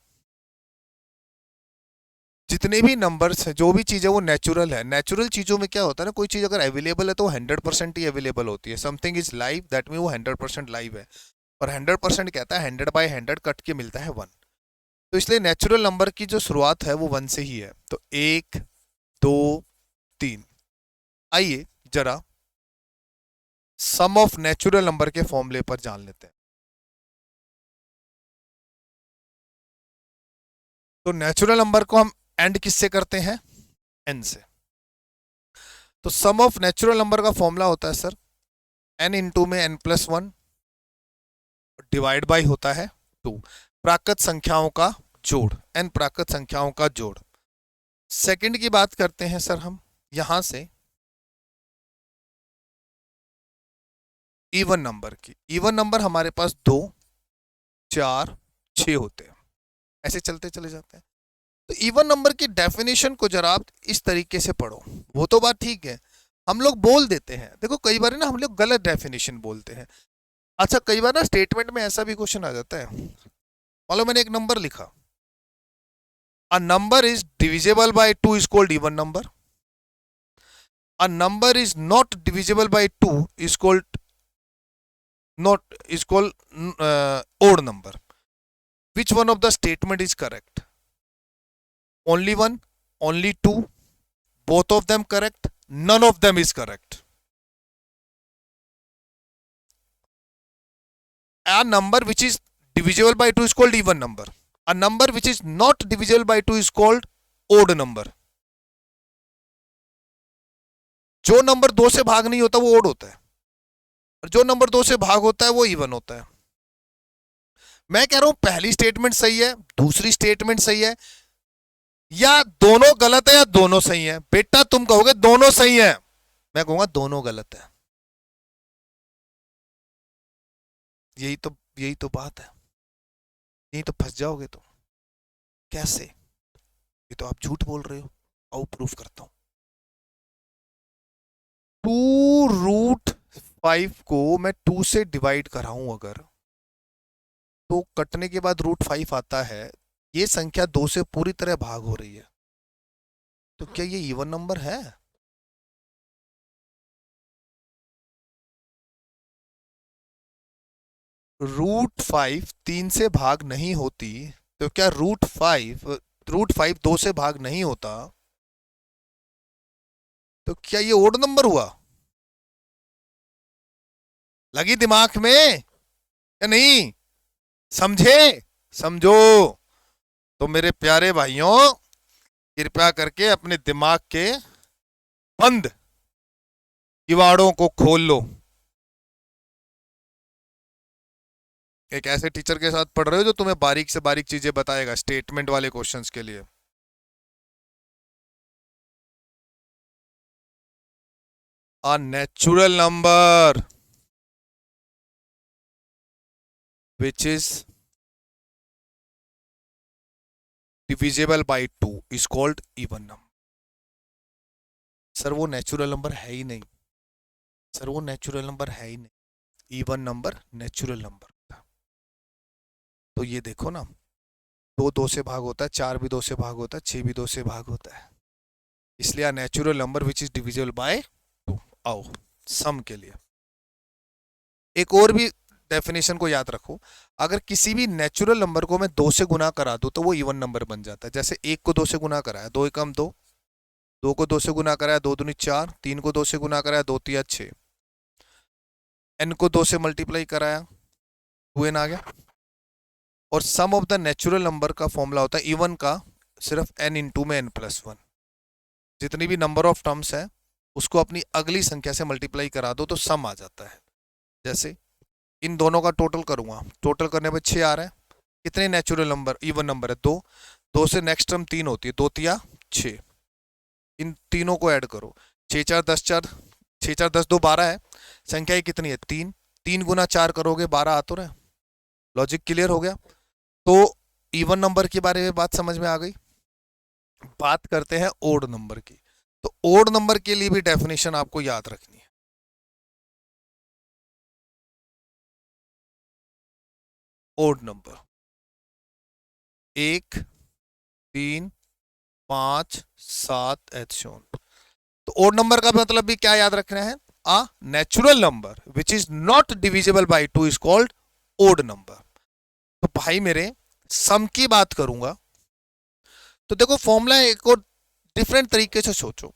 जितने भी नंबर्स हैं, जो भी चीज़ है वो नेचुरल है। नेचुरल चीज़ों में क्या होता है ना, कोई चीज़ अगर अवेलेबल है तो वो 100% ही अवेलेबल होती है। Something is live, that mean वो 100% लाइव है। और 100% कहता है 100/100 कट के मिलता है 1। तो इसलिए नेचुरल नंबर की जो शुरुआत है वो 1 से ही है। तो 1 2 3। आइए जरा सम ऑफ नेचुरल नंबर के फॉर्मूले पर जान लेते हैं। तो नेचुरल नंबर को हम एंड किससे करते हैं? एन से। तो सम ऑफ नेचुरल नंबर का फॉर्मूला होता है सर n इंटू में n+1 डिवाइड बाई होता है 2, प्राकृत संख्याओं का जोड़, n प्राकृत संख्याओं का जोड़। सेकंड की बात करते हैं सर हम, यहां से इवन नंबर की। इवन नंबर हमारे पास 2 4 6 होते हैं, ऐसे चलते चले जाते हैं। तो इवन नंबर की डेफिनेशन को जरा आप इस तरीके से पढ़ो। वो तो बात ठीक है, हम लोग बोल देते हैं, देखो कई बार ना हम लोग गलत डेफिनेशन बोलते हैं। अच्छा कई बार ना स्टेटमेंट में ऐसा भी क्वेश्चन आ जाता है, मान लो मैंने एक नंबर लिखा, a number is divisible by 2 is called even number, a number is not divisible by 2 is called odd number. Which one of the statement is correct? Only one, only two, both of them correct, none of them is correct. A number which is divisible by 2 is called even number. A number which is not divisible by 2 is called odd number. जो नंबर 2 से भाग नहीं होता वो ओड होता है, और जो नंबर 2 से भाग होता है वो इवन होता है। मैं कह रहा हूं पहली स्टेटमेंट सही है, दूसरी स्टेटमेंट सही है, या दोनों गलत है या दोनों सही है। बेटा तुम कहोगे दोनों सही है, मैं कहूंगा दोनों गलत है। यही तो बात है, यही तो फंस जाओगे तुम। कैसे? ये तो आप झूठ बोल रहे हो। आओ प्रूफ करता हूं। 2√5 को मैं 2 से डिवाइड कराऊं अगर, तो कटने के बाद √5 आता है। ये संख्या 2 से पूरी तरह भाग हो रही है, तो क्या ये इवन नंबर है? √5 3 से भाग नहीं होती, तो क्या √5 2 से भाग नहीं होता, तो क्या ये ओड नंबर हुआ? लगी दिमाग में या नहीं? समझे? समझो। तो मेरे प्यारे भाइयों कृपया करके अपने दिमाग के बंद किवाड़ों को खोल लो। एक ऐसे टीचर के साथ पढ़ रहे हो जो तुम्हें बारीक से बारीक चीजें बताएगा स्टेटमेंट वाले क्वेश्चंस के लिए। अ natural number which is divisible by 2 is called even number. Sir वो नेचुरल नंबर है ही नहीं, सर वो नेचुरल नंबर है ही नहीं, इवन नंबर नेचुरल नंबर था। तो ये देखो ना, 2 से भाग होता है, 4 भी 2 से भाग होता है, 6 भी 2 से भाग होता है, इसलिए natural number which is divisible by 2। आओ सम के लिए एक और भी डेफिनेशन को याद रखो। अगर किसी भी नेचुरल नंबर को मैं 2 से गुना करा दूं तो वो इवन नंबर बन जाता है। जैसे 1 को 2 से गुना कराया, 2 एकम 2, 2 को 2 से गुना कराया, 2 दूनी 4, 3 को 2 से गुना कराया, 2 तिया 6, n को 2 से मल्टीप्लाई कराया, 2n आ गया। और सम ऑफ द नेचुरल नंबर का फॉर्मूला होता है इवन का सिर्फ n इंटू में n+1। जितनी भी नंबर ऑफ टर्म्स है उसको अपनी अगली संख्या से मल्टीप्लाई करा दो तो सम आ जाता है। जैसे इन दोनों का टोटल करूंगा, टोटल करने पर 6 आ रहा है। कितने नेचुरल नंबर इवन नंबर है? 2, 2 से नेक्स्ट टर्म 3 होती है, 2 तिया 6, इन तीनों को ऐड करो, 6 4 10 4, 6 4 10 2 12 है। संख्या ये कितनी है? 3, 3 गुना 4 करोगे 12 आ तो रहा है। लॉजिक क्लियर हो गया? तो इवन नंबर के बारे में बात समझ में आ गई। बात करते हैं ओड नंबर की। तो ओड नंबर के लिए भी डेफिनेशन आपको याद रखनी है। Odd number 1, 3, 5, 7 as shown. तो ओड नंबर का मतलब भी क्या याद रखना है? A natural number which is not divisible by 2 is called odd number. तो भाई मेरे सम की बात करूंगा तो देखो फॉर्मूला एक और डिफरेंट तरीके से सोचो।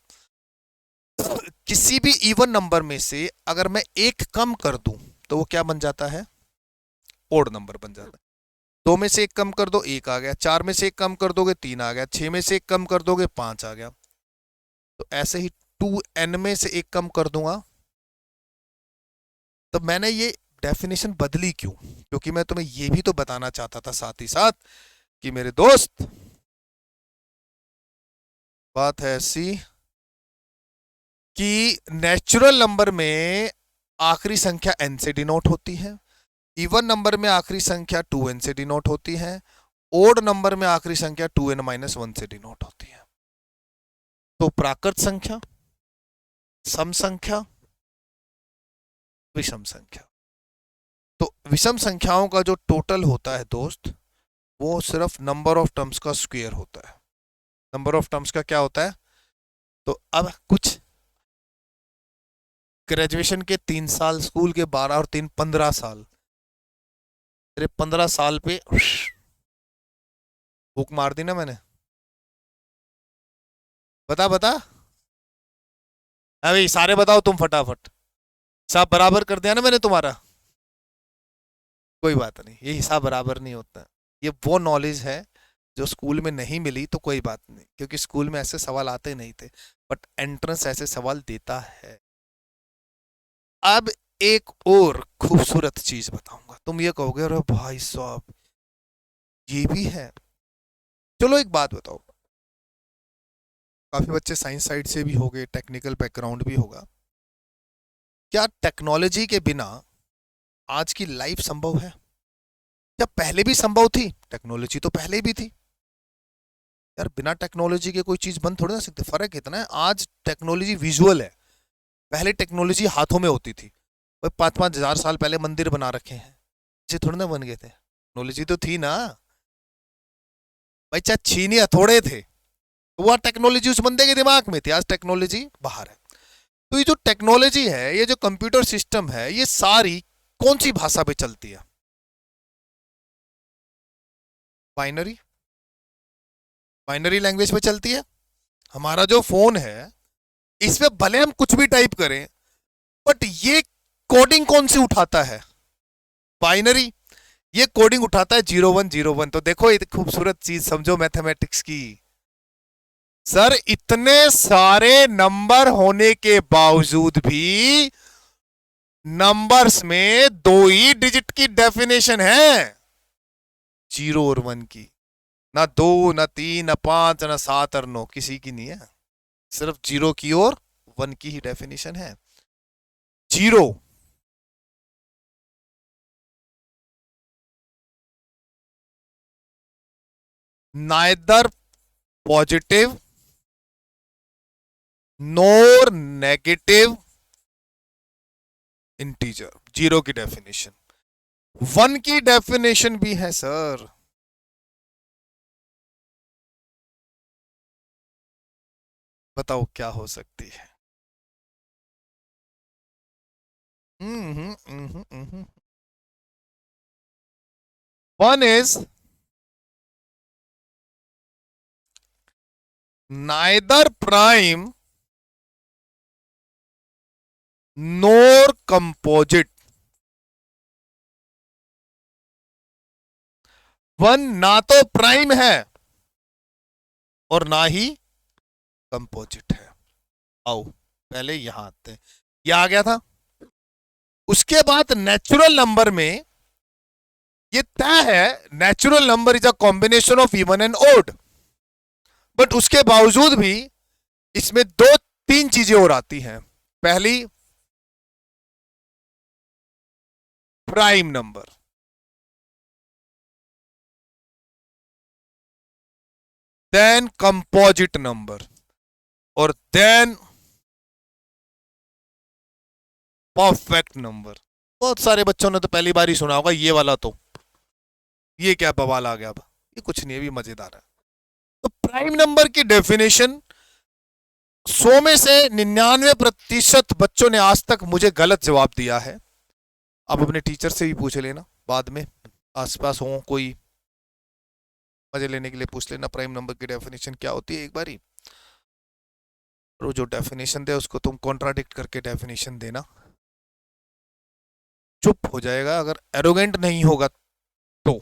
किसी भी इवन नंबर में से अगर मैं एक कम कर दूं तो वो क्या बन जाता है? ओड नंबर बन जाता है। दो में से एक कम कर दो, एक आ गया। चार में से एक कम कर दोगे, तीन आ गया। छह में से एक कम कर दोगे, पांच आ गया। तो ऐसे ही 2n में से एक कम कर दूंगा। तो मैंने ये डेफिनेशन बदली क्यों? क्योंकि मैं तुम्हें ये भी तो बताना चाहता था साथ ही साथ कि मेरे दोस्त, बात है ऐसी कि नेचुरल नंबर में आखिरी संख्या n से डिनोट होती है, इवन नंबर में आखिरी संख्या 2n से डिनोट होती है, ओड नंबर में आखिरी संख्या 2n-1 से डिनोट होती है। तो प्राकृत संख्या, सम संख्या, विषम संख्या। तो विषम संख्याओं का जो टोटल होता है दोस्त, वो सिर्फ नंबर ऑफ टर्म्स का स्क्वायर होता है। नंबर ऑफ टर्म्स का क्या होता है? तो अब कुछ ग्रेजुएशन के 3 साल, स्कूल के 12 और 3 15 साल, तेरे 15 साल पे हुक मार दी ना मैंने। बता बता, अरे सारे बताओ तुम फटाफट। हिसाब बराबर कर दिया ना मैंने तुम्हारा। कोई बात नहीं, ये हिसाब बराबर नहीं होता। ये वो नॉलेज है जो स्कूल में नहीं मिली, तो कोई बात नहीं, क्योंकि स्कूल में ऐसे सवाल आते नहीं थे, बट एंट्रेंस ऐसे सवाल देता है। अब एक और खूबसूरत चीज बताऊंगा, तुम ये कहोगे अरे भाई साहब ये भी है। चलो एक बात बताओ, काफी बच्चे साइंस साइड से भी होंगे, टेक्निकल बैकग्राउंड भी होगा। क्या टेक्नोलॉजी के बिना आज की लाइफ संभव है? क्या पहले भी संभव थी? टेक्नोलॉजी तो पहले भी थी यार। बिना टेक्नोलॉजी के कोई चीज बन थोड़ी ना सकती। फर्क इतना है, आज टेक्नोलॉजी विजुअल है, पहले टेक्नोलॉजी हाथों में होती थी। भाई 5-5 हजार साल पहले मंदिर बना रखे हैं, ये थोड़ी ना बन गए थे, टेक्नोलॉजी तो थी ना भाई। चाहे छीनी हथौड़े थे तो वह टेक्नोलॉजी उस बंदे के दिमाग में थी, आज टेक्नोलॉजी बाहर है। तो ये जो टेक्नोलॉजी है, ये जो कंप्यूटर सिस्टम है, ये सारी कौन सी भाषा पे चलती है? बाइनरी, बाइनरी लैंग्वेज पे चलती है। हमारा जो फोन है, इसमें भले हम कुछ भी टाइप करें, बट ये कोडिंग कौन सी उठाता है? बाइनरी। ये कोडिंग उठाता है 0101। तो देखो ये खूबसूरत चीज समझो मैथमेटिक्स की। सर इतने सारे नंबर होने के बावजूद भी नंबर्स में दो ही डिजिट की डेफिनेशन है, 0 और 1 की। ना 2, ना 3, ना 5, ना 7 और 9, किसी की नहीं है। सिर्फ 0 की और 1 की ही डेफिनेशन है। 0 neither positive nor negative integer, 0 की डेफिनेशन। 1 की डेफिनेशन भी है सर। बताओ क्या हो सकती है? हम्म हम्म हम्म 1 is neither prime nor composite। 1 ना तो प्राइम है और ना ही कंपोजिट है। आओ पहले यहां आते हैं, ये आ गया था। उसके बाद नेचुरल नंबर में ये तय है, natural number is a combination of even and odd. But उसके बावजूद भी इसमें दो तीन चीजें और आती हैं। पहली, prime number. Then composite number. और देन परफेक्ट नंबर। बहुत सारे बच्चों ने तो पहली बार ही सुना होगा ये वाला, तो ये क्या बवाल आ गया। अब ये कुछ नहीं है, भी मजेदार है। तो प्राइम नंबर की डेफिनेशन 100 में से 99% बच्चों ने आज तक मुझे गलत जवाब दिया है। आप अपने टीचर से भी पूछ लेना, बाद में आसपास हो कोई, मजे लेने के लिए पूछ लेना प्राइम नंबर की डेफिनेशन क्या होती है एक बारी। और जो डेफिनेशन दे उसको तुम कॉन्ट्राडिक्ट करके डेफिनेशन देना, चुप हो जाएगा। अगर एरोगेंट नहीं होगा तो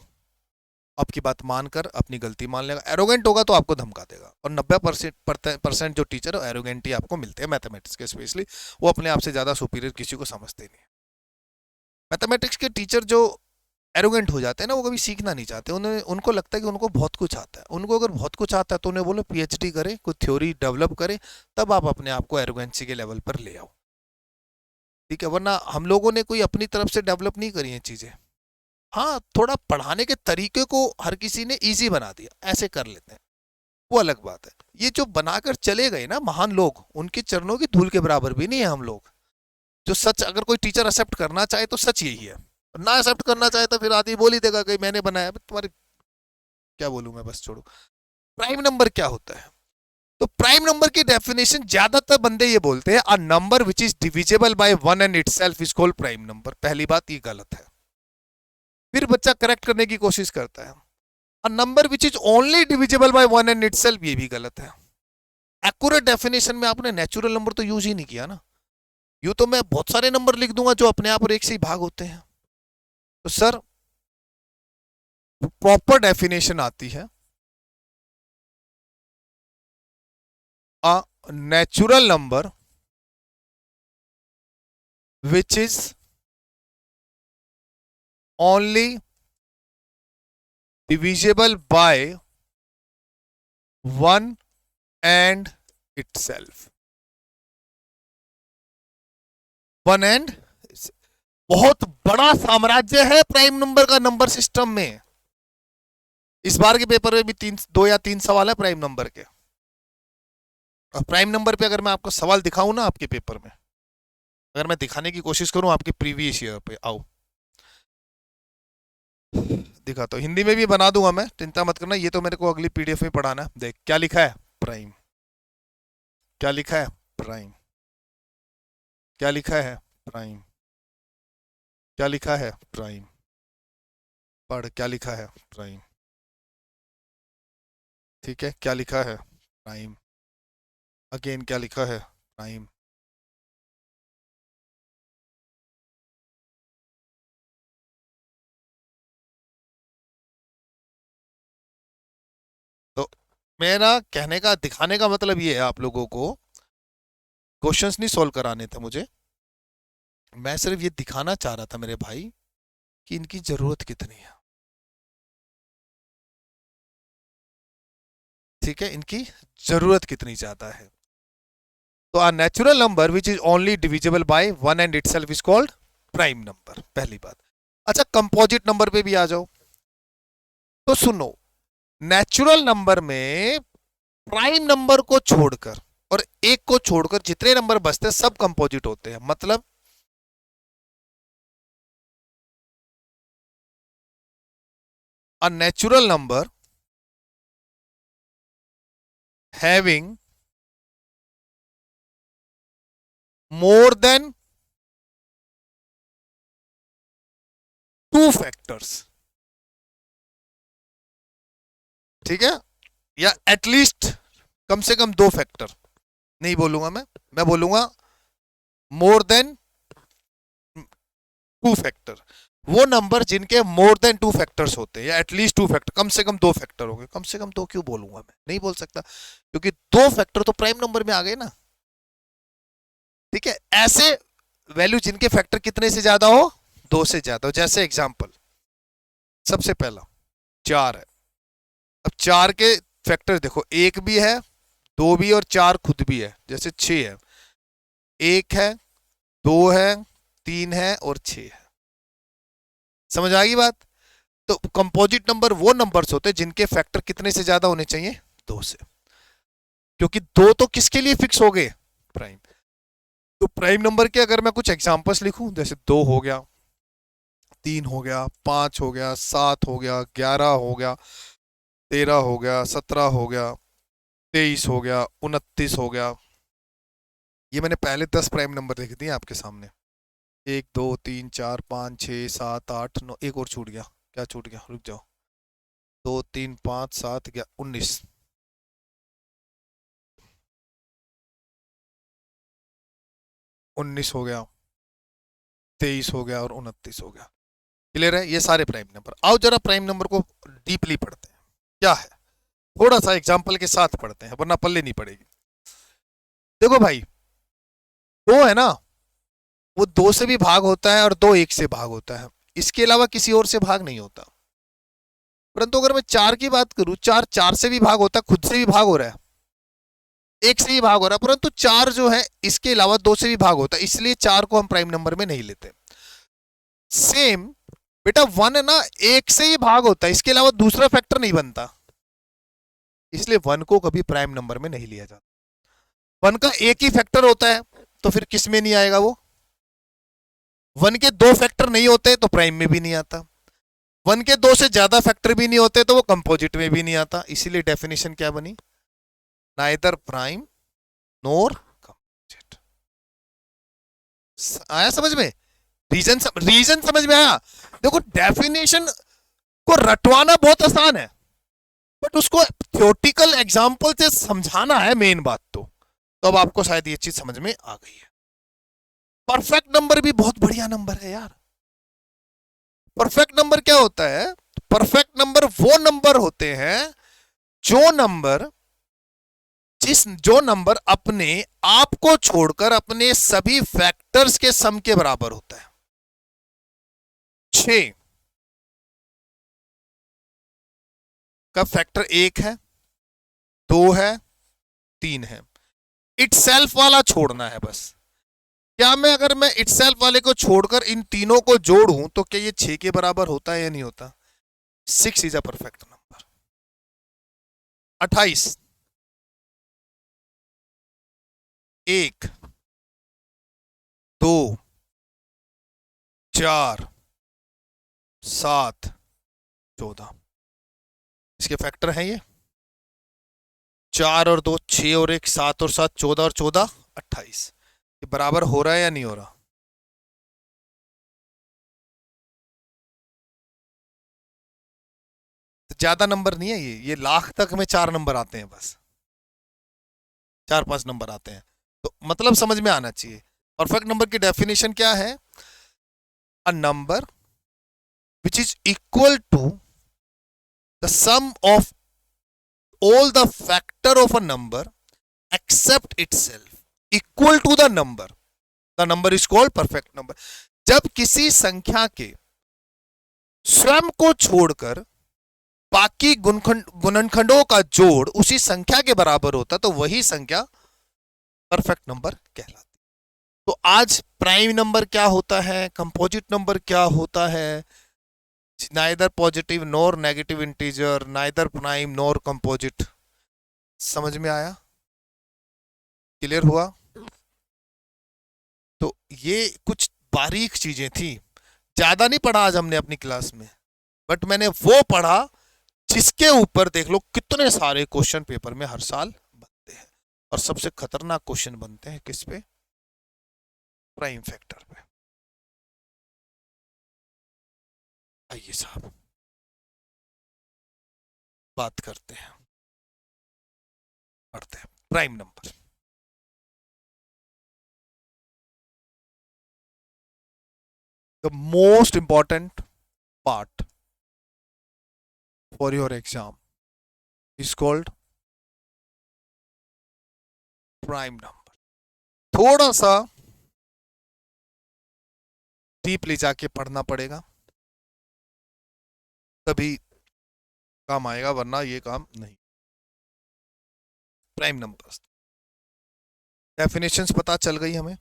आपकी बात मानकर अपनी गलती मान लेगा, एरोगेंट होगा तो आपको धमका देगा। और 90% जो टीचर है एरोगेंट ही आपको मिलते हैं मैथमेटिक्स के, स्पेशली वो अपने आप से ज़्यादा सुपीरियर किसी को समझते नहीं है। मैथमेटिक्स के टीचर जो एरोगेंट हो जाते हैं ना, वो कभी सीखना नहीं चाहते। उन्हें उनको लगता है कि उनको बहुत कुछ आता है। उनको अगर बहुत कुछ आता है तो उन्हें बोलो पीएचडी करे, कोई थ्योरी डेवलप करे, तब आप अपने आप को एरोगेंसी के लेवल पर ले आओ, ठीक है। वरना हम लोगों ने कोई अपनी तरफ से डेवलप नहीं करी हैं चीज़ें। हाँ, थोड़ा पढ़ाने के तरीके को हर किसी ने ईजी बना दिया, ऐसे कर लेते हैं, वो अलग बात है। ये जो बनाकर चले गए ना महान लोग, उनके चरणों की धूल के बराबर भी नहीं है हम लोग। जो सच अगर कोई टीचर एक्सेप्ट करना चाहे तो सच यही है, ना एक्सेप्ट करना चाहे तो फिर आदमी बोल ही देगा कि मैंने बनाया। तुम्हारे क्या बोलूं मैं, बस छोड़ो। प्राइम नंबर क्या होता है? तो प्राइम नंबर की डेफिनेशन ज्यादातर बंदे ये बोलते हैं, अ number which is divisible by one and itself is called prime number. पहली बात ये गलत है। फिर बच्चा करेक्ट करने की कोशिश करता है, a number which is only divisible by one and itself, ये भी गलत है। एक्यूरेट डेफिनेशन में आपने नेचुरल नंबर तो यूज ही नहीं किया ना। यूं तो मैं बहुत सारे नंबर लिख दूंगा जो अपने आप और एक से ही भाग होते हैं। तो सर प्रॉपर डेफिनेशन आती है, a natural number which is only divisible by one and itself। One and, बहुत बड़ा साम्राज्य है प्राइम नंबर का नंबर सिस्टम में। इस बार के पेपर में भी 2 या 3 सवाल है प्राइम नंबर के। और प्राइम नंबर पे अगर मैं आपको सवाल दिखाऊं ना आपके पेपर में, अगर मैं दिखाने की कोशिश करूं आपके प्रीवियस ईयर पे, आओ दिखाता हूं। हिंदी में भी बना दूंगा मैं, चिंता मत करना। ये तो मेरे को अगली पीडीएफ में पढ़ाना है। देख क्या लिखा है, प्राइम। क्या लिखा है, प्राइम। क्या लिखा है, प्राइम। क्या लिखा है, प्राइम। पढ़, क्या लिखा है, प्राइम। ठीक है, क्या लिखा है, प्राइम। अगेन क्या लिखा है, प्राइम। तो मेरा कहने का, दिखाने का मतलब ये है, आप लोगों को क्वेश्चंस नहीं सॉल्व कराने थे मुझे, मैं सिर्फ ये दिखाना चाह रहा था मेरे भाई कि इनकी जरूरत कितनी है। ठीक है, इनकी जरूरत कितनी ज्यादा है। तो अ natural number which is only divisible by one and itself is called prime number, पहली बात। अच्छा, कंपोजिट नंबर पे भी आ जाओ। तो सुनो, नेचुरल नंबर में प्राइम नंबर को छोड़कर और एक को छोड़कर जितने नंबर बचते हैं सब कंपोजिट होते हैं। मतलब अ natural number having more than 2 factors, ठीक है, या एटलीस्ट कम से कम 2 फैक्टर, नहीं बोलूंगा मैं बोलूंगा मोर देन 2 फैक्टर। वो नंबर जिनके मोर देन 2 फैक्टर्स होते हैं, या एटलीस्ट 2 फैक्टर, कम से कम 2 फैक्टर हो गए। कम से कम 2 क्यों बोलूंगा मैं, नहीं बोल सकता, क्योंकि 2 फैक्टर तो प्राइम नंबर में आ गए ना। ठीक है, ऐसे वैल्यू जिनके फैक्टर कितने से ज्यादा हो, 2 से ज्यादा हो। जैसे एग्जांपल, सबसे पहला 4 है। अब 4 के फैक्टर देखो, 1 भी है, 2 भी, और 4 खुद भी है। जैसे 6 है, 1 है, 2 है, 3 है और 6 है। समझ आ गई बात? तो कंपोजिट नंबर वो नंबर्स होते हैं जिनके फैक्टर कितने से ज्यादा होने चाहिए, 2 से। क्योंकि दो तो किसके लिए फिक्स हो गए, प्राइम। तो प्राइम नंबर के अगर मैं कुछ एग्जांपल्स लिखूं, जैसे 2 हो गया, 3 हो गया, 5 हो गया, 7 हो गया, 11 हो गया, 13 हो गया, 17 हो गया, 23 हो गया, 29 हो गया, ये मैंने पहले 10 प्राइम नंबर लिख दिए आपके सामने। 1 2 3 4 5 6 7 8 9, एक और छूट गया, क्या छूट गया, रुक जाओ, 2 3 5 7 19, 19 हो गया, 23 हो गया और 29 हो गया। क्लियर है, ये सारे प्राइम नंबर। आओ जरा प्राइम नंबर को डीपली पढ़ते हैं, क्या है, थोड़ा सा एग्जाम्पल के साथ पढ़ते हैं, वरना पल्ले नहीं पड़ेगी। देखो भाई, दो है ना, वो 2 से भी भाग होता है और 2 1 से भाग होता है, इसके अलावा किसी और से भाग नहीं होता। परंतु अगर मैं 4 की बात करूं, 4 4 से भी भाग होता है, खुद से भी भाग हो रहा है, 1 से ही भाग हो रहा है, परंतु 4 जो है इसके अलावा 2 से भी भाग होता है, इसलिए 4 को हम प्राइम नंबर में नहीं लेते। सेम बेटा 1 है ना, 1 से ही भाग होता है, इसके अलावा दूसरा फैक्टर नहीं बनता, इसलिए 1 को कभी प्राइम नंबर में नहीं लिया जाता। 1 का एक ही फैक्टर होता है, तो फिर किस में नहीं आएगा वो। 1 के 2 फैक्टर नहीं होते तो प्राइम में भी नहीं आता। 1 के 2 से ज्यादा फैक्टर भी नहीं होते तो वो कंपोजिट में भी नहीं आता। इसीलिए डेफिनेशन क्या बनी, नाइदर प्राइम नोर कंपोजिट। आया समझ में, रीजन समझ में आया। देखो डेफिनेशन को रटवाना बहुत आसान है, बट उसको थ्योरेटिकल एग्जांपल से समझाना है मेन बात। तो अब आपको शायद ये चीज समझ में आ गई है। परफेक्ट नंबर भी बहुत बढ़िया नंबर है यार। परफेक्ट नंबर क्या होता है, परफेक्ट नंबर वो नंबर होते हैं जो नंबर अपने आप को छोड़कर अपने सभी फैक्टर्स के सम के बराबर होता है। 6 का फैक्टर 1 है, 2 है, 3 है। इटसेल्फ वाला छोड़ना है बस। क्या मैं अगर मैं इटसेल्फ वाले को छोड़कर इन तीनों को जोड़ूं तो क्या ये 6 के बराबर होता है या नहीं होता। 6 इज अ परफेक्ट नंबर। 28, 1 2 4 7 14, इसके फैक्टर हैं ये 4 और 2 6 और 1 7 और 7 14 और 14 28। ये बराबर हो रहा है या नहीं हो रहा। तो ज्यादा नंबर नहीं है ये लाख तक में 4 नंबर आते हैं बस, 4 5 नंबर आते हैं। तो मतलब समझ में आना चाहिए। परफेक्ट नंबर की डेफिनेशन क्या है, a number which is equal to the sum of all the factor of a number except itself, equal to the number is called perfect number। जब किसी संख्या के स्वयं को छोड़कर बाकी गुणनखंडों का जोड़ उसी संख्या के बराबर होता तो वही संख्या परफेक्ट नंबर कहलाती। तो आज प्राइम नंबर क्या होता है, कंपोजिट नंबर क्या होता है, neither positive nor negative integer, neither prime nor composite. समझ में आया, क्लियर हुआ। तो ये कुछ बारीक चीजें थी, ज्यादा नहीं पढ़ा आज हमने अपनी क्लास में, बट मैंने वो पढ़ा जिसके ऊपर देख लो कितने सारे क्वेश्चन पेपर में हर साल बनते हैं, और सबसे खतरनाक क्वेश्चन बनते हैं किस पे, प्राइम फैक्टर पे। आइए साहब बात करते हैं, पढ़ते हैं prime number. The most important part for your exam is called prime number. थोड़ा सा डीपली जाके पढ़ना पड़ेगा तभी काम आएगा, वरना ये काम नहीं। प्राइम नंबर्स डेफिनेशंस पता चल गई हमें,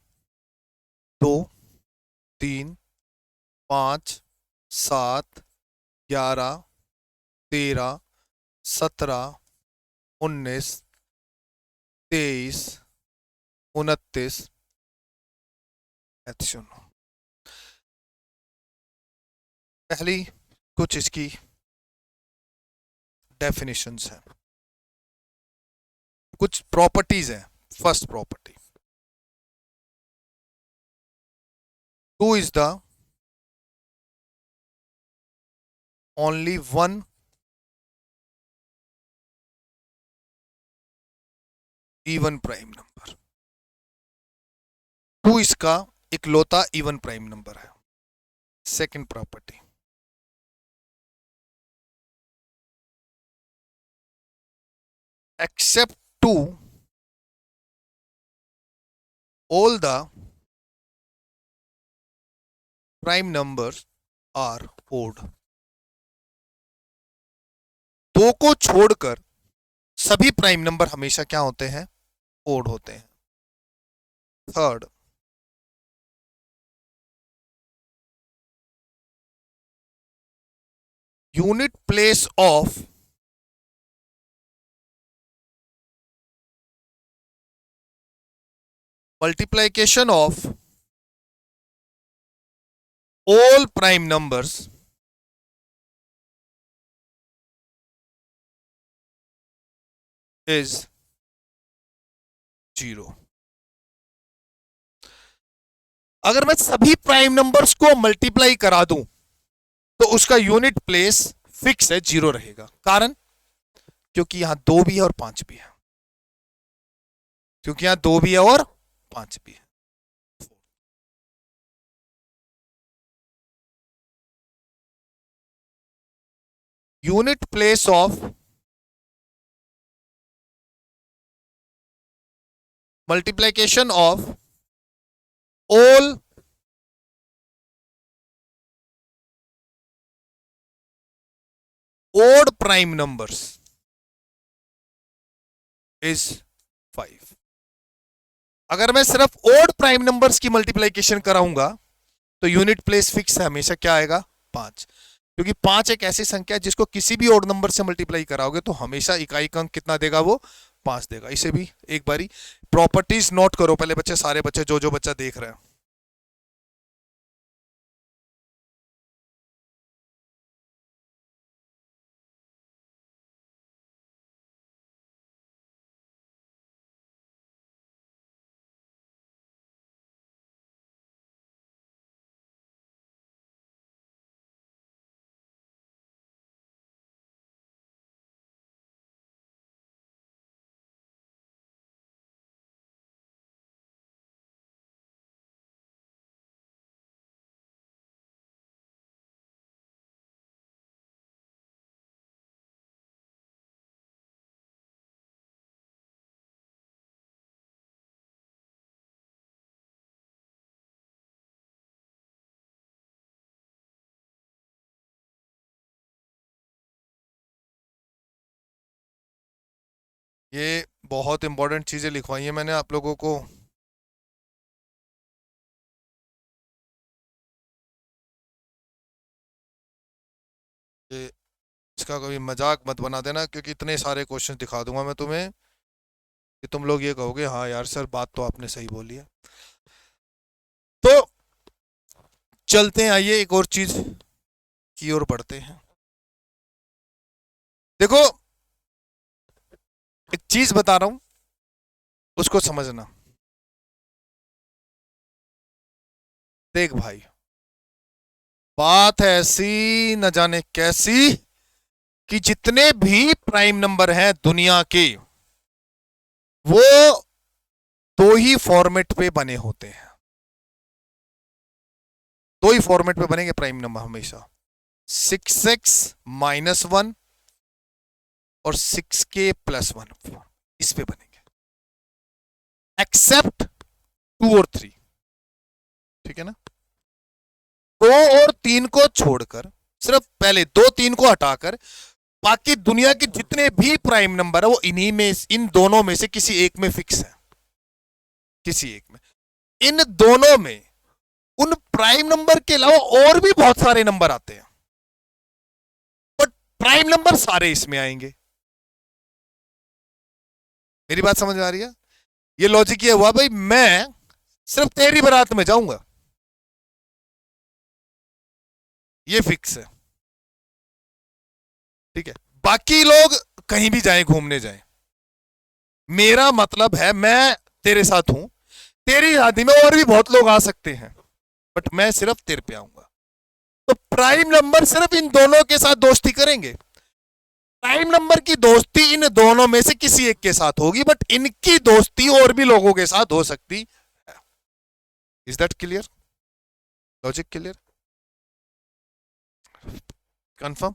2 3 5 7 11 13 17 19 23, 29 एथिशनो। पहली कुछ इसकी डेफिनेशंस हैं, कुछ प्रॉपर्टीज हैं। First property, 2 is the only one even prime number। 2 इसका इकलौता इवन प्राइम नंबर है। Second property, except 2 all the prime numbers are odd। 2 को छोड़कर सभी प्राइम नंबर हमेशा क्या होते हैं? ओड होते हैं। Third, unit place of multiplication of all prime numbers is 0। अगर मैं सभी प्राइम नंबर्स को मल्टीप्लाई करा दूं तो उसका यूनिट प्लेस फिक्स है, 0 रहेगा। कारण, क्योंकि यहां 2 भी है और 5 भी है, क्योंकि यहां 2 भी है और 5 भी है। Unit place of multiplication of all odd prime numbers is 5। अगर मैं सिर्फ odd प्राइम नंबर्स की मल्टीप्लिकेशन कराऊंगा तो यूनिट प्लेस फिक्स है, हमेशा क्या आएगा? 5। क्योंकि 5 एक ऐसी संख्या है जिसको किसी भी ओड नंबर से मल्टीप्लाई कराओगे तो हमेशा इकाई का अंक कितना देगा? वो 5 देगा। इसे भी एक बारी प्रॉपर्टीज नोट करो पहले बच्चे, सारे बच्चे जो जो बच्चा देख रहे हैं। ये बहुत इंपॉर्टेंट चीजें लिखवाई है मैंने आप लोगों को। ये इसका कभी मजाक मत बना देना, क्योंकि इतने सारे क्वेश्चन दिखा दूंगा मैं तुम्हें कि तुम लोग ये कहोगे हाँ यार सर बात तो आपने सही बोली है। तो चलते हैं, आइए एक और चीज की ओर बढ़ते हैं। देखो एक चीज बता रहा हूं, उसको समझना। देख भाई, बात है ऐसी न जाने कैसी कि जितने भी प्राइम नंबर हैं दुनिया के, वो 2 ही फॉर्मेट पे बने होते हैं। 2 ही फॉर्मेट पे बनेंगे प्राइम नंबर हमेशा, 6x-1 और 6k+1, इस पे बनेंगे। एक्सेप्ट 2 और 3, ठीक है ना? 2 और 3 को छोड़कर, सिर्फ पहले 2 3 को हटाकर बाकी दुनिया के जितने भी प्राइम नंबर है वो इन्हीं में, इन दोनों में से किसी एक में फिक्स है, किसी एक में। इन दोनों में उन प्राइम नंबर के अलावा और भी बहुत सारे नंबर आते हैं, बट प्राइम नंबर सारे इसमें आएंगे। मेरी बात समझ आ रही है? ये लॉजिक ये हुआ भाई, मैं सिर्फ तेरी बारात में जाऊंगा, ये फिक्स है। ठीक है, बाकी लोग कहीं भी जाएं, घूमने जाएं, मेरा मतलब है मैं तेरे साथ हूं, तेरी शादी में और भी बहुत लोग आ सकते हैं, बट मैं सिर्फ तेरे पे आऊंगा। तो प्राइम नंबर सिर्फ इन दोनों के साथ दोस्ती करेंगे। प्राइम नंबर की दोस्ती इन दोनों में से किसी एक के साथ होगी, बट इनकी दोस्ती और भी लोगों के साथ हो सकती है। Is that clear? Logic clear? Confirm?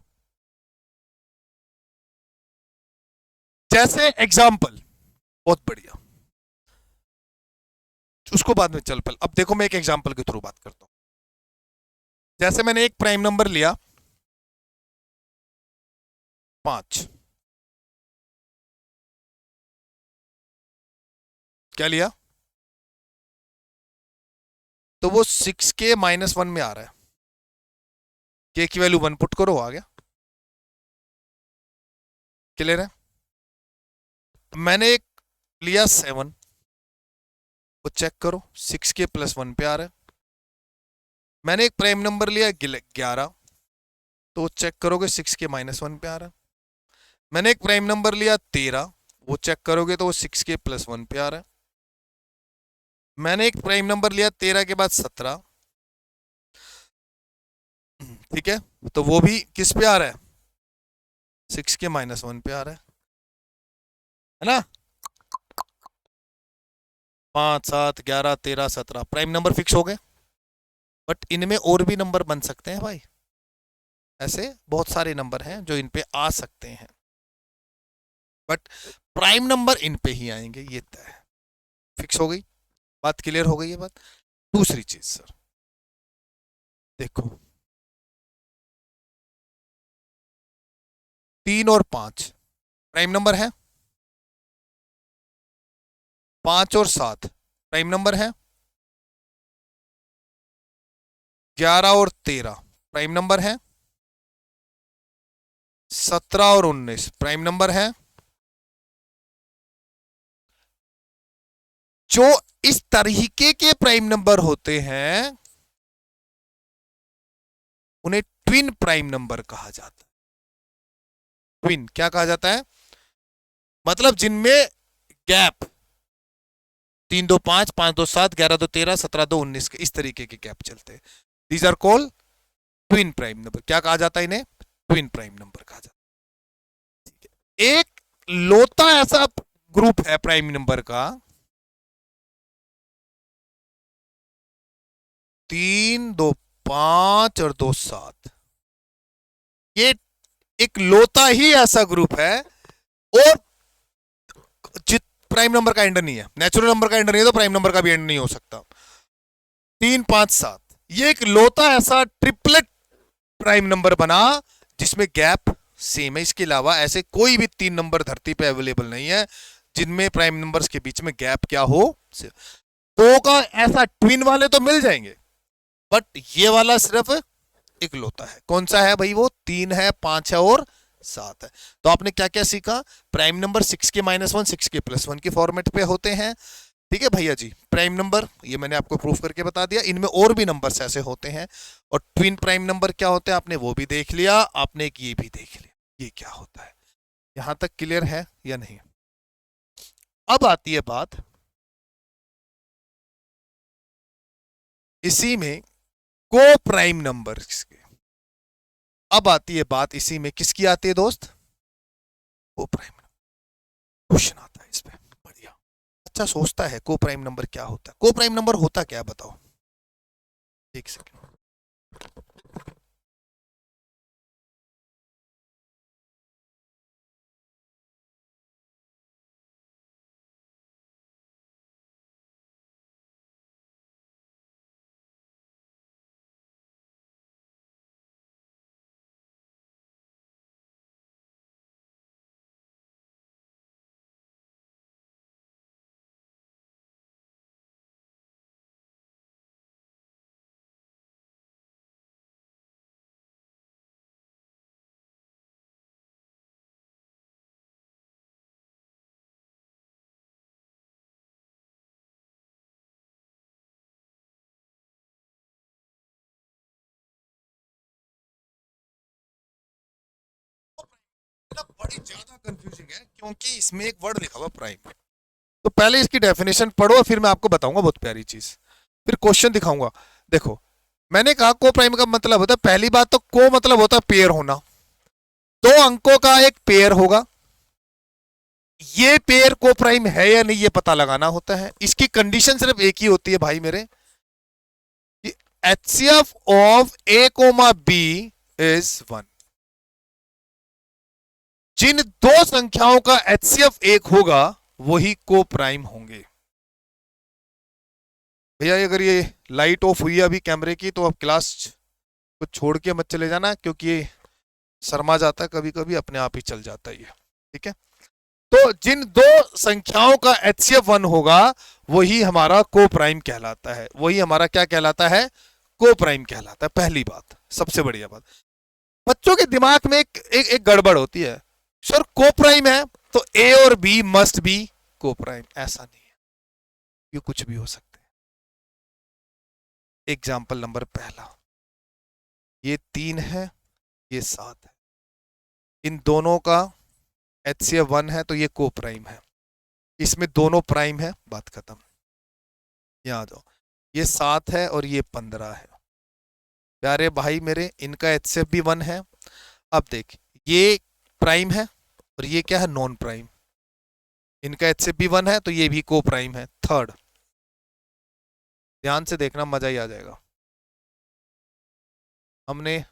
जैसे एग्जाम्पल, बहुत बढ़िया, उसको बाद में चल, पल अब देखो मैं एक एग्जाम्पल के थ्रू बात करता हूं। जैसे मैंने एक प्राइम नंबर लिया 5, क्या लिया? तो वो 6k-1 में आ रहा है, k की वैल्यू 1 पुट करो, आ गया। क्लियर है? मैंने एक लिया 7, वो चेक करो 6k+1 पे आ रहा है। मैंने एक प्राइम नंबर लिया 11, तो वो चेक करोगे 6k-1 पे आ रहा है। मैंने एक प्राइम नंबर लिया 13, वो चेक करोगे तो वो 6k+1 पे आ रहा है। मैंने एक प्राइम नंबर लिया 13 के बाद 17, ठीक है, तो वो भी किस पे आ रहा है? 6k-1 पे आ रहा है ना? 5, 7, 11, 13, 17 प्राइम नंबर फिक्स हो गए। बट इनमें और भी नंबर बन सकते हैं भाई, ऐसे बहुत सारे नंबर हैं जो इन पे आ सकते हैं, बट प्राइम नंबर इन पे ही आएंगे, ये तय है। फिक्स हो गई बात, क्लियर हो गई है बात। दूसरी चीज सर, देखो 3 और 5 प्राइम नंबर है, 5 और 7 प्राइम नंबर है, 11 और 13 प्राइम नंबर है, 17 और 19 प्राइम नंबर है। जो इस तरीके के प्राइम नंबर होते हैं उन्हें ट्विन प्राइम नंबर कहा जाता है। ट्विन क्या कहा जाता है? मतलब जिनमें गैप 3, 2, 5, 5, 2, 7, 11, 2, 13, 17, 2, 19 के इस तरीके के गैप चलते हैं, these are called twin prime number. क्या कहा जाता है इन्हें? ट्विन प्राइम नंबर कहा जाता है। एक लोता ऐसा ग्रुप है प्राइम नंबर का, 3, 2, 5 और 2, 7, ये एक लोता ही ऐसा ग्रुप है, और जित प्राइम नंबर का एंड नहीं है, नेचुरल नंबर का एंड नहीं है, तो प्राइम नंबर का भी एंड नहीं हो सकता। 3, 5, 7 ये एक लोता ऐसा ट्रिपलेट प्राइम नंबर बना जिसमें गैप सेम है। इसके अलावा ऐसे कोई भी 3 नंबर धरती पे अवेलेबल नहीं है जिनमें प्राइम नंबर्स के बीच में गैप क्या हो। दो का ऐसा ट्विन वाले तो मिल जाएंगे, बट ये वाला सिर्फ एक लोता है। कौन सा है भाई? वो 3 है, 5 है और 7 है। तो आपने क्या क्या सीखा? प्राइम नंबर 6k-1 6k+1 के फॉर्मेट पे होते हैं, ठीक है भैया जी। प्राइम नंबर ये मैंने आपको प्रूफ करके बता दिया, इनमें और भी नंबर्स ऐसे होते हैं। और ट्विन प्राइम नंबर क्या होते हैं आपने वो भी देख लिया, आपने एक ये भी देख लिया, ये क्या होता है। यहां तक क्लियर है या नहीं? अब आती है बात इसी में को प्राइम नंबर की। अब आती है बात इसी में किसकी आती है दोस्त? को प्राइम नंबर। क्वेश्चन आता है इस पे बढ़िया, अच्छा सोचता है को प्राइम नंबर क्या होता है। को प्राइम नंबर होता क्या है बताओ, एक सेकेंड। बड़ी ज्यादा कंफ्यूजिंग है क्योंकि इसमें एक वर्ड लिखा हुआ प्राइम। तो पहले इसकी डेफिनेशन पढ़ो, फिर मैं आपको बताऊंगा बहुत प्यारी चीज, फिर क्वेश्चन दिखाऊंगा। देखो, मैंने कहा को प्राइम का मतलब होता है, पहली बात तो को मतलब होता है पेयर होना। दो अंकों का एक पेयर होगा, ये पेयर को प्राइम है या नहीं ये पता लगाना होता है। इसकी कंडीशन सिर्फ एक ही होती है भाई मेरे, कि HCF of A, B is 1। जिन दो संख्याओं का HCF 1 होगा वही को प्राइम होंगे। भैया अगर ये लाइट ऑफ हुई है अभी कैमरे की, तो अब क्लास को छोड़ के मत चले जाना, क्योंकि ये शर्मा जाता है कभी कभी, अपने आप ही चल जाता है ये, ठीक है। तो जिन दो संख्याओं का HCF 1 होगा वही हमारा को प्राइम कहलाता है। वही हमारा क्या कहलाता है? को प्राइम कहलाता है। पहली बात, सबसे बढ़िया बात, बच्चों के दिमाग में एक गड़बड़ होती है, सर को प्राइम है तो ए और बी मस्ट बी को प्राइम। ऐसा नहीं है, ये कुछ भी हो सकते हैं। एग्जाम्पल नंबर पहला, ये 3 है, ये 7 है, इन दोनों का HCF 1 है तो ये को प्राइम है। इसमें दोनों प्राइम है, बात खत्म। यहां आ जाओ, ये 7 है और ये 15 है। प्यारे भाई मेरे, इनका HCF भी 1 है। अब देख, ये प्राइम है और ये क्या है? Non prime. इनका HCF भी 1 है तो ये भी को प्राइम है। थर्ड, ध्यान से देखना, मजा ही आ जाएगा। हमने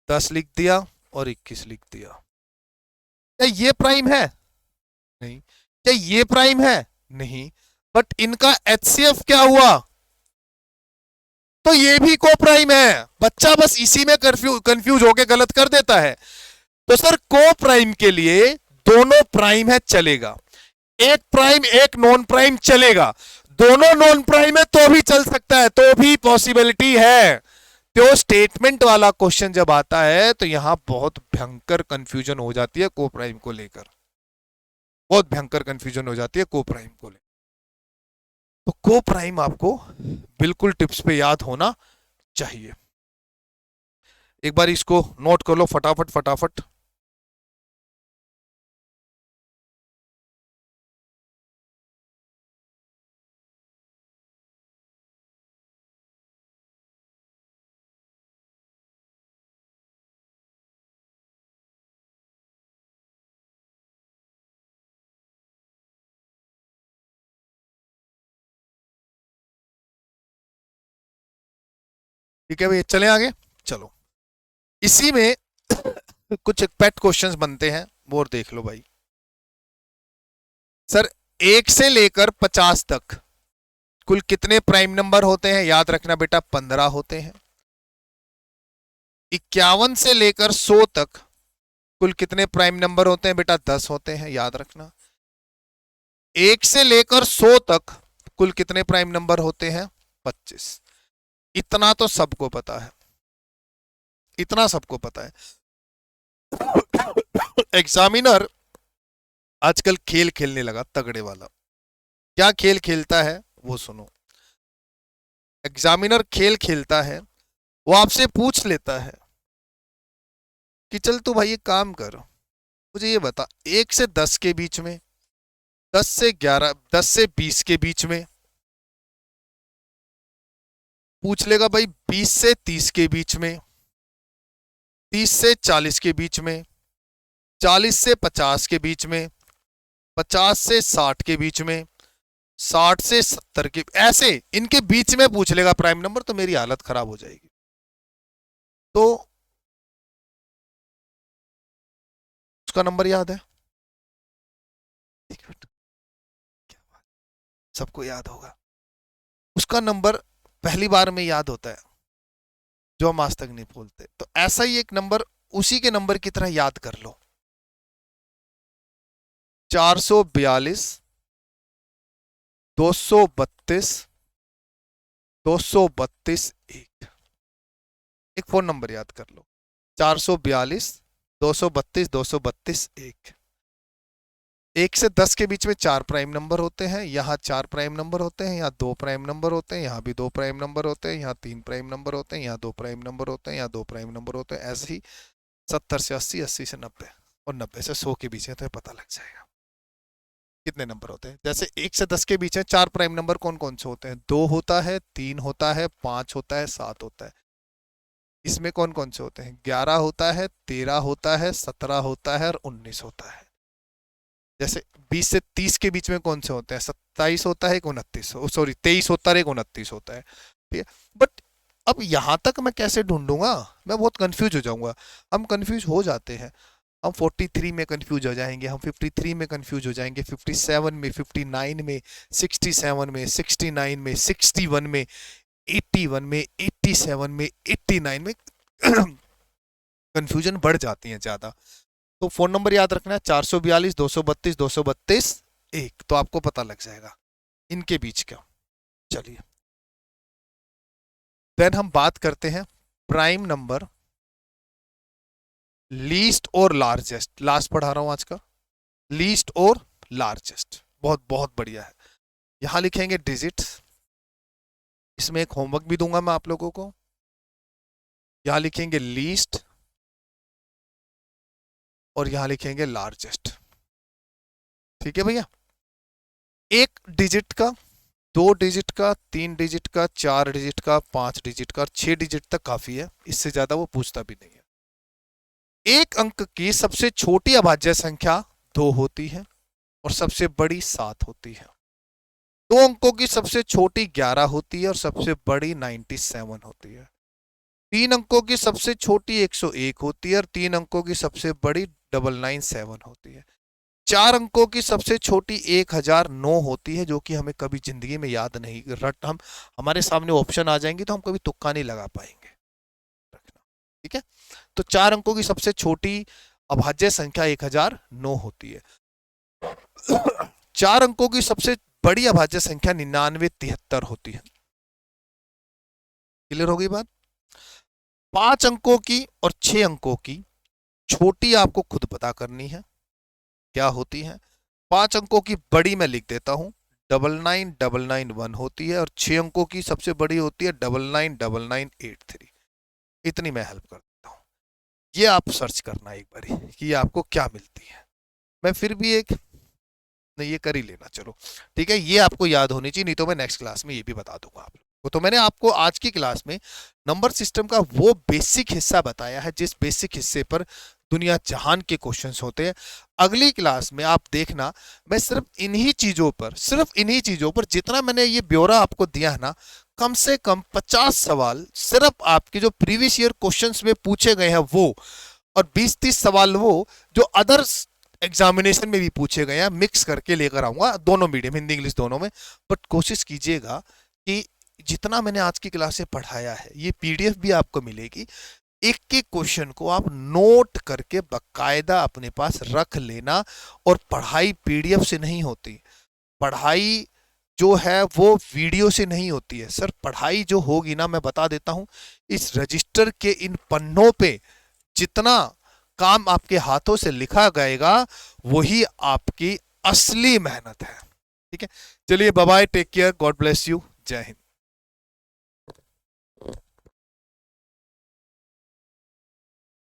10 लिख दिया और 21 लिख दिया। क्या ये प्राइम है? नहीं। क्या ये प्राइम है? नहीं। बट इनका HCF क्या हुआ? तो ये भी को प्राइम है। बच्चा बस इसी में कंफ्यूज होके गलत कर देता है। तो सर को प्राइम के लिए दोनों प्राइम है चलेगा, एक प्राइम एक नॉन प्राइम चलेगा, दोनों नॉन प्राइम है तो भी चल सकता है, तो भी पॉसिबिलिटी है। तो स्टेटमेंट वाला क्वेश्चन जब आता है तो यहां बहुत भयंकर कंफ्यूजन हो जाती है को प्राइम को लेकर, बहुत भयंकर कंफ्यूजन हो जाती है को प्राइम को लेकर। तो को प्राइम आपको बिल्कुल टिप्स पे याद होना चाहिए। एक बार इसको नोट कर लो फटाफट फटाफट। ठीक है भैया, चले आगे। चलो, इसी में कुछ पेट क्वेश्चंस बनते हैं, वो देख लो भाई। सर 1 से लेकर 50 तक कुल कितने प्राइम नंबर होते हैं? याद रखना बेटा, 15 होते हैं। 51 से लेकर 100 तक कुल कितने प्राइम नंबर होते हैं? बेटा 10 होते हैं, याद रखना। 1 से लेकर 100 तक कुल कितने प्राइम नंबर होते हैं? 25। इतना तो सबको पता है, इतना सबको पता है। एग्जामिनर आजकल खेल खेलने लगा तगड़े वाला। क्या खेल खेलता है वो सुनो। एग्जामिनर खेल खेलता है, वो आपसे पूछ लेता है कि चल तू भाई एक काम कर, मुझे ये बता, 1 से 10 के बीच में, 10 से 11, 10 से 20 के बीच में, पूछ लेगा भाई 20 से 30 के बीच में, 30 से 40 के बीच में, 40 से 50 के बीच में, 50 से 60 के बीच में, 60 से 70 के, ऐसे इनके बीच में पूछ लेगा प्राइम नंबर, तो मेरी हालत खराब हो जाएगी। तो उसका नंबर याद है? सबको याद होगा। उसका नंबर पहली बार में याद होता है जो हम आज तक नहीं बोलते। तो ऐसा ही एक नंबर उसी के नंबर की तरह याद कर लो, 442 232 232 1। एक फोन नंबर याद कर लो, 442 232 232 1। 1 से 10 के बीच में 4 प्राइम नंबर होते हैं, यहाँ 4 प्राइम नंबर होते हैं, यहाँ 2 प्राइम नंबर होते हैं, यहाँ भी 2 प्राइम नंबर होते हैं, यहाँ 3 प्राइम नंबर होते हैं, यहाँ 2 प्राइम नंबर होते हैं, यहाँ 2 प्राइम नंबर होते हैं। ऐसे ही 70 से 80, 80 से 90 और 90 से 100 के बीच है, तो ये पता लग जाएगा कितने नंबर होते हैं। जैसे 1 से 10 के बीच है, 4 प्राइम नंबर कौन कौन से होते हैं? 2 होता है, 3 होता है, 5 होता है, 7 होता है। इसमें कौन कौन से होते हैं? 11 होता है, 13 होता है, 17 होता है और 19 होता है। जैसे 20 से 30 के बीच में कौन से होते हैं? 27 होता है, 29, सॉरी 23 होता है, 29 होता है। ठीक है, बट अब यहां तक मैं कैसे ढूंढूंगा? मैं बहुत कंफ्यूज हो जाऊंगा। हम कंफ्यूज हो जाते हैं, हम 43 में कंफ्यूज हो जाएंगे, हम 53 में कंफ्यूज हो जाएंगे, 57 में, 59 में, 67 में, 69 में, 61 में, 81 में, 87 में, 89 में कंफ्यूजन बढ़ जाती है ज्यादा। तो फोन नंबर याद रखना है 442 232 232 1, तो आपको पता लग जाएगा इनके बीच का। चलिए देन हम बात करते हैं प्राइम नंबर लीस्ट और लार्जेस्ट। लास्ट पढ़ा रहा हूं आज का, लीस्ट और लार्जेस्ट, बहुत बहुत बढ़िया है। यहां लिखेंगे डिजिट्स, इसमें एक होमवर्क भी दूंगा मैं आप लोगों को। यहां लिखेंगे लीस्ट और यहां लिखेंगे लार्जेस्ट। ठीक है भैया, 1 डिजिट का, 2 डिजिट का, 3 डिजिट का, 4 डिजिट का, 5 डिजिट का और 6 डिजिट तक काफी है, इससे ज्यादा वो पूछता भी नहीं है। एक अंक की सबसे छोटी अभाज्य संख्या 2 होती है और सबसे बड़ी 7 होती है। 2 अंकों की सबसे छोटी 11 होती है और सबसे बड़ी 97 होती है। 3 अंकों की सबसे छोटी 101 होती है और 3 अंकों की सबसे बड़ी 997 होती है। 4 अंकों की सबसे छोटी 1009 होती है, जो कि हमें कभी जिंदगी में याद नहीं रट, हम हमारे सामने ऑप्शन आ जाएंगे तो हम कभी तुक्का नहीं लगा पाएंगे। ठीक है, तो 4 अंकों की सबसे छोटी अभाज्य संख्या 1009 होती है। 4 अंकों की सबसे बड़ी अभाज्य संख्या 9973 होती है। क्लियर हो गई बात? 5 अंकों की और 6 अंकों की छोटी आपको खुद पता करनी है क्या होती है। 5 अंकों की बड़ी मैं लिख देता हूं 99991 होती है और 6 अंकों की सबसे बड़ी होती है 999983। इतनी मैं हेल्प कर देता हूं, ये आप सर्च करना एक बारी कि ये आपको क्या मिलती है। मैं फिर भी एक नहीं, ये कर ही लेना, चलो ठीक है, ये आपको याद होनी चाहिए, नहीं तो मैं नेक्स्ट क्लास में ये भी बता दूंगा आप लोगों को। तो मैंने आपको आज की क्लास में नंबर सिस्टम का वो बेसिक हिस्सा बताया है जिस बेसिक हिस्से पर दुनिया जहान के क्वेश्चंस होते हैं। अगली क्लास में आप देखना, मैं सिर्फ इन्हीं चीजों पर जितना मैंने ये ब्यौरा आपको दिया है ना, कम से कम 50 सवाल सिर्फ आपके जो प्रीवियस ईयर क्वेश्चंस में पूछे गए हैं वो, और 20-30 सवाल वो जो अदर्स एग्जामिनेशन में भी पूछे गए हैं, मिक्स करके लेकर आऊंगा, दोनों मीडियम, हिंदी इंग्लिश दोनों में। बट कोशिश कीजिएगा कि जितना मैंने आज की क्लास से पढ़ाया है, ये पीडीएफ भी आपको मिलेगी, एक एक क्वेश्चन को आप नोट करके बकायदा अपने पास रख लेना। और पढ़ाई पीडीएफ से नहीं होती, पढ़ाई जो है वो वीडियो से नहीं होती है सर। पढ़ाई जो होगी ना, मैं बता देता हूं, इस रजिस्टर के इन पन्नों पे जितना काम आपके हाथों से लिखा गएगा वही आपकी असली मेहनत है। ठीक है, चलिए bye bye, take care, God bless you, जय हिंद।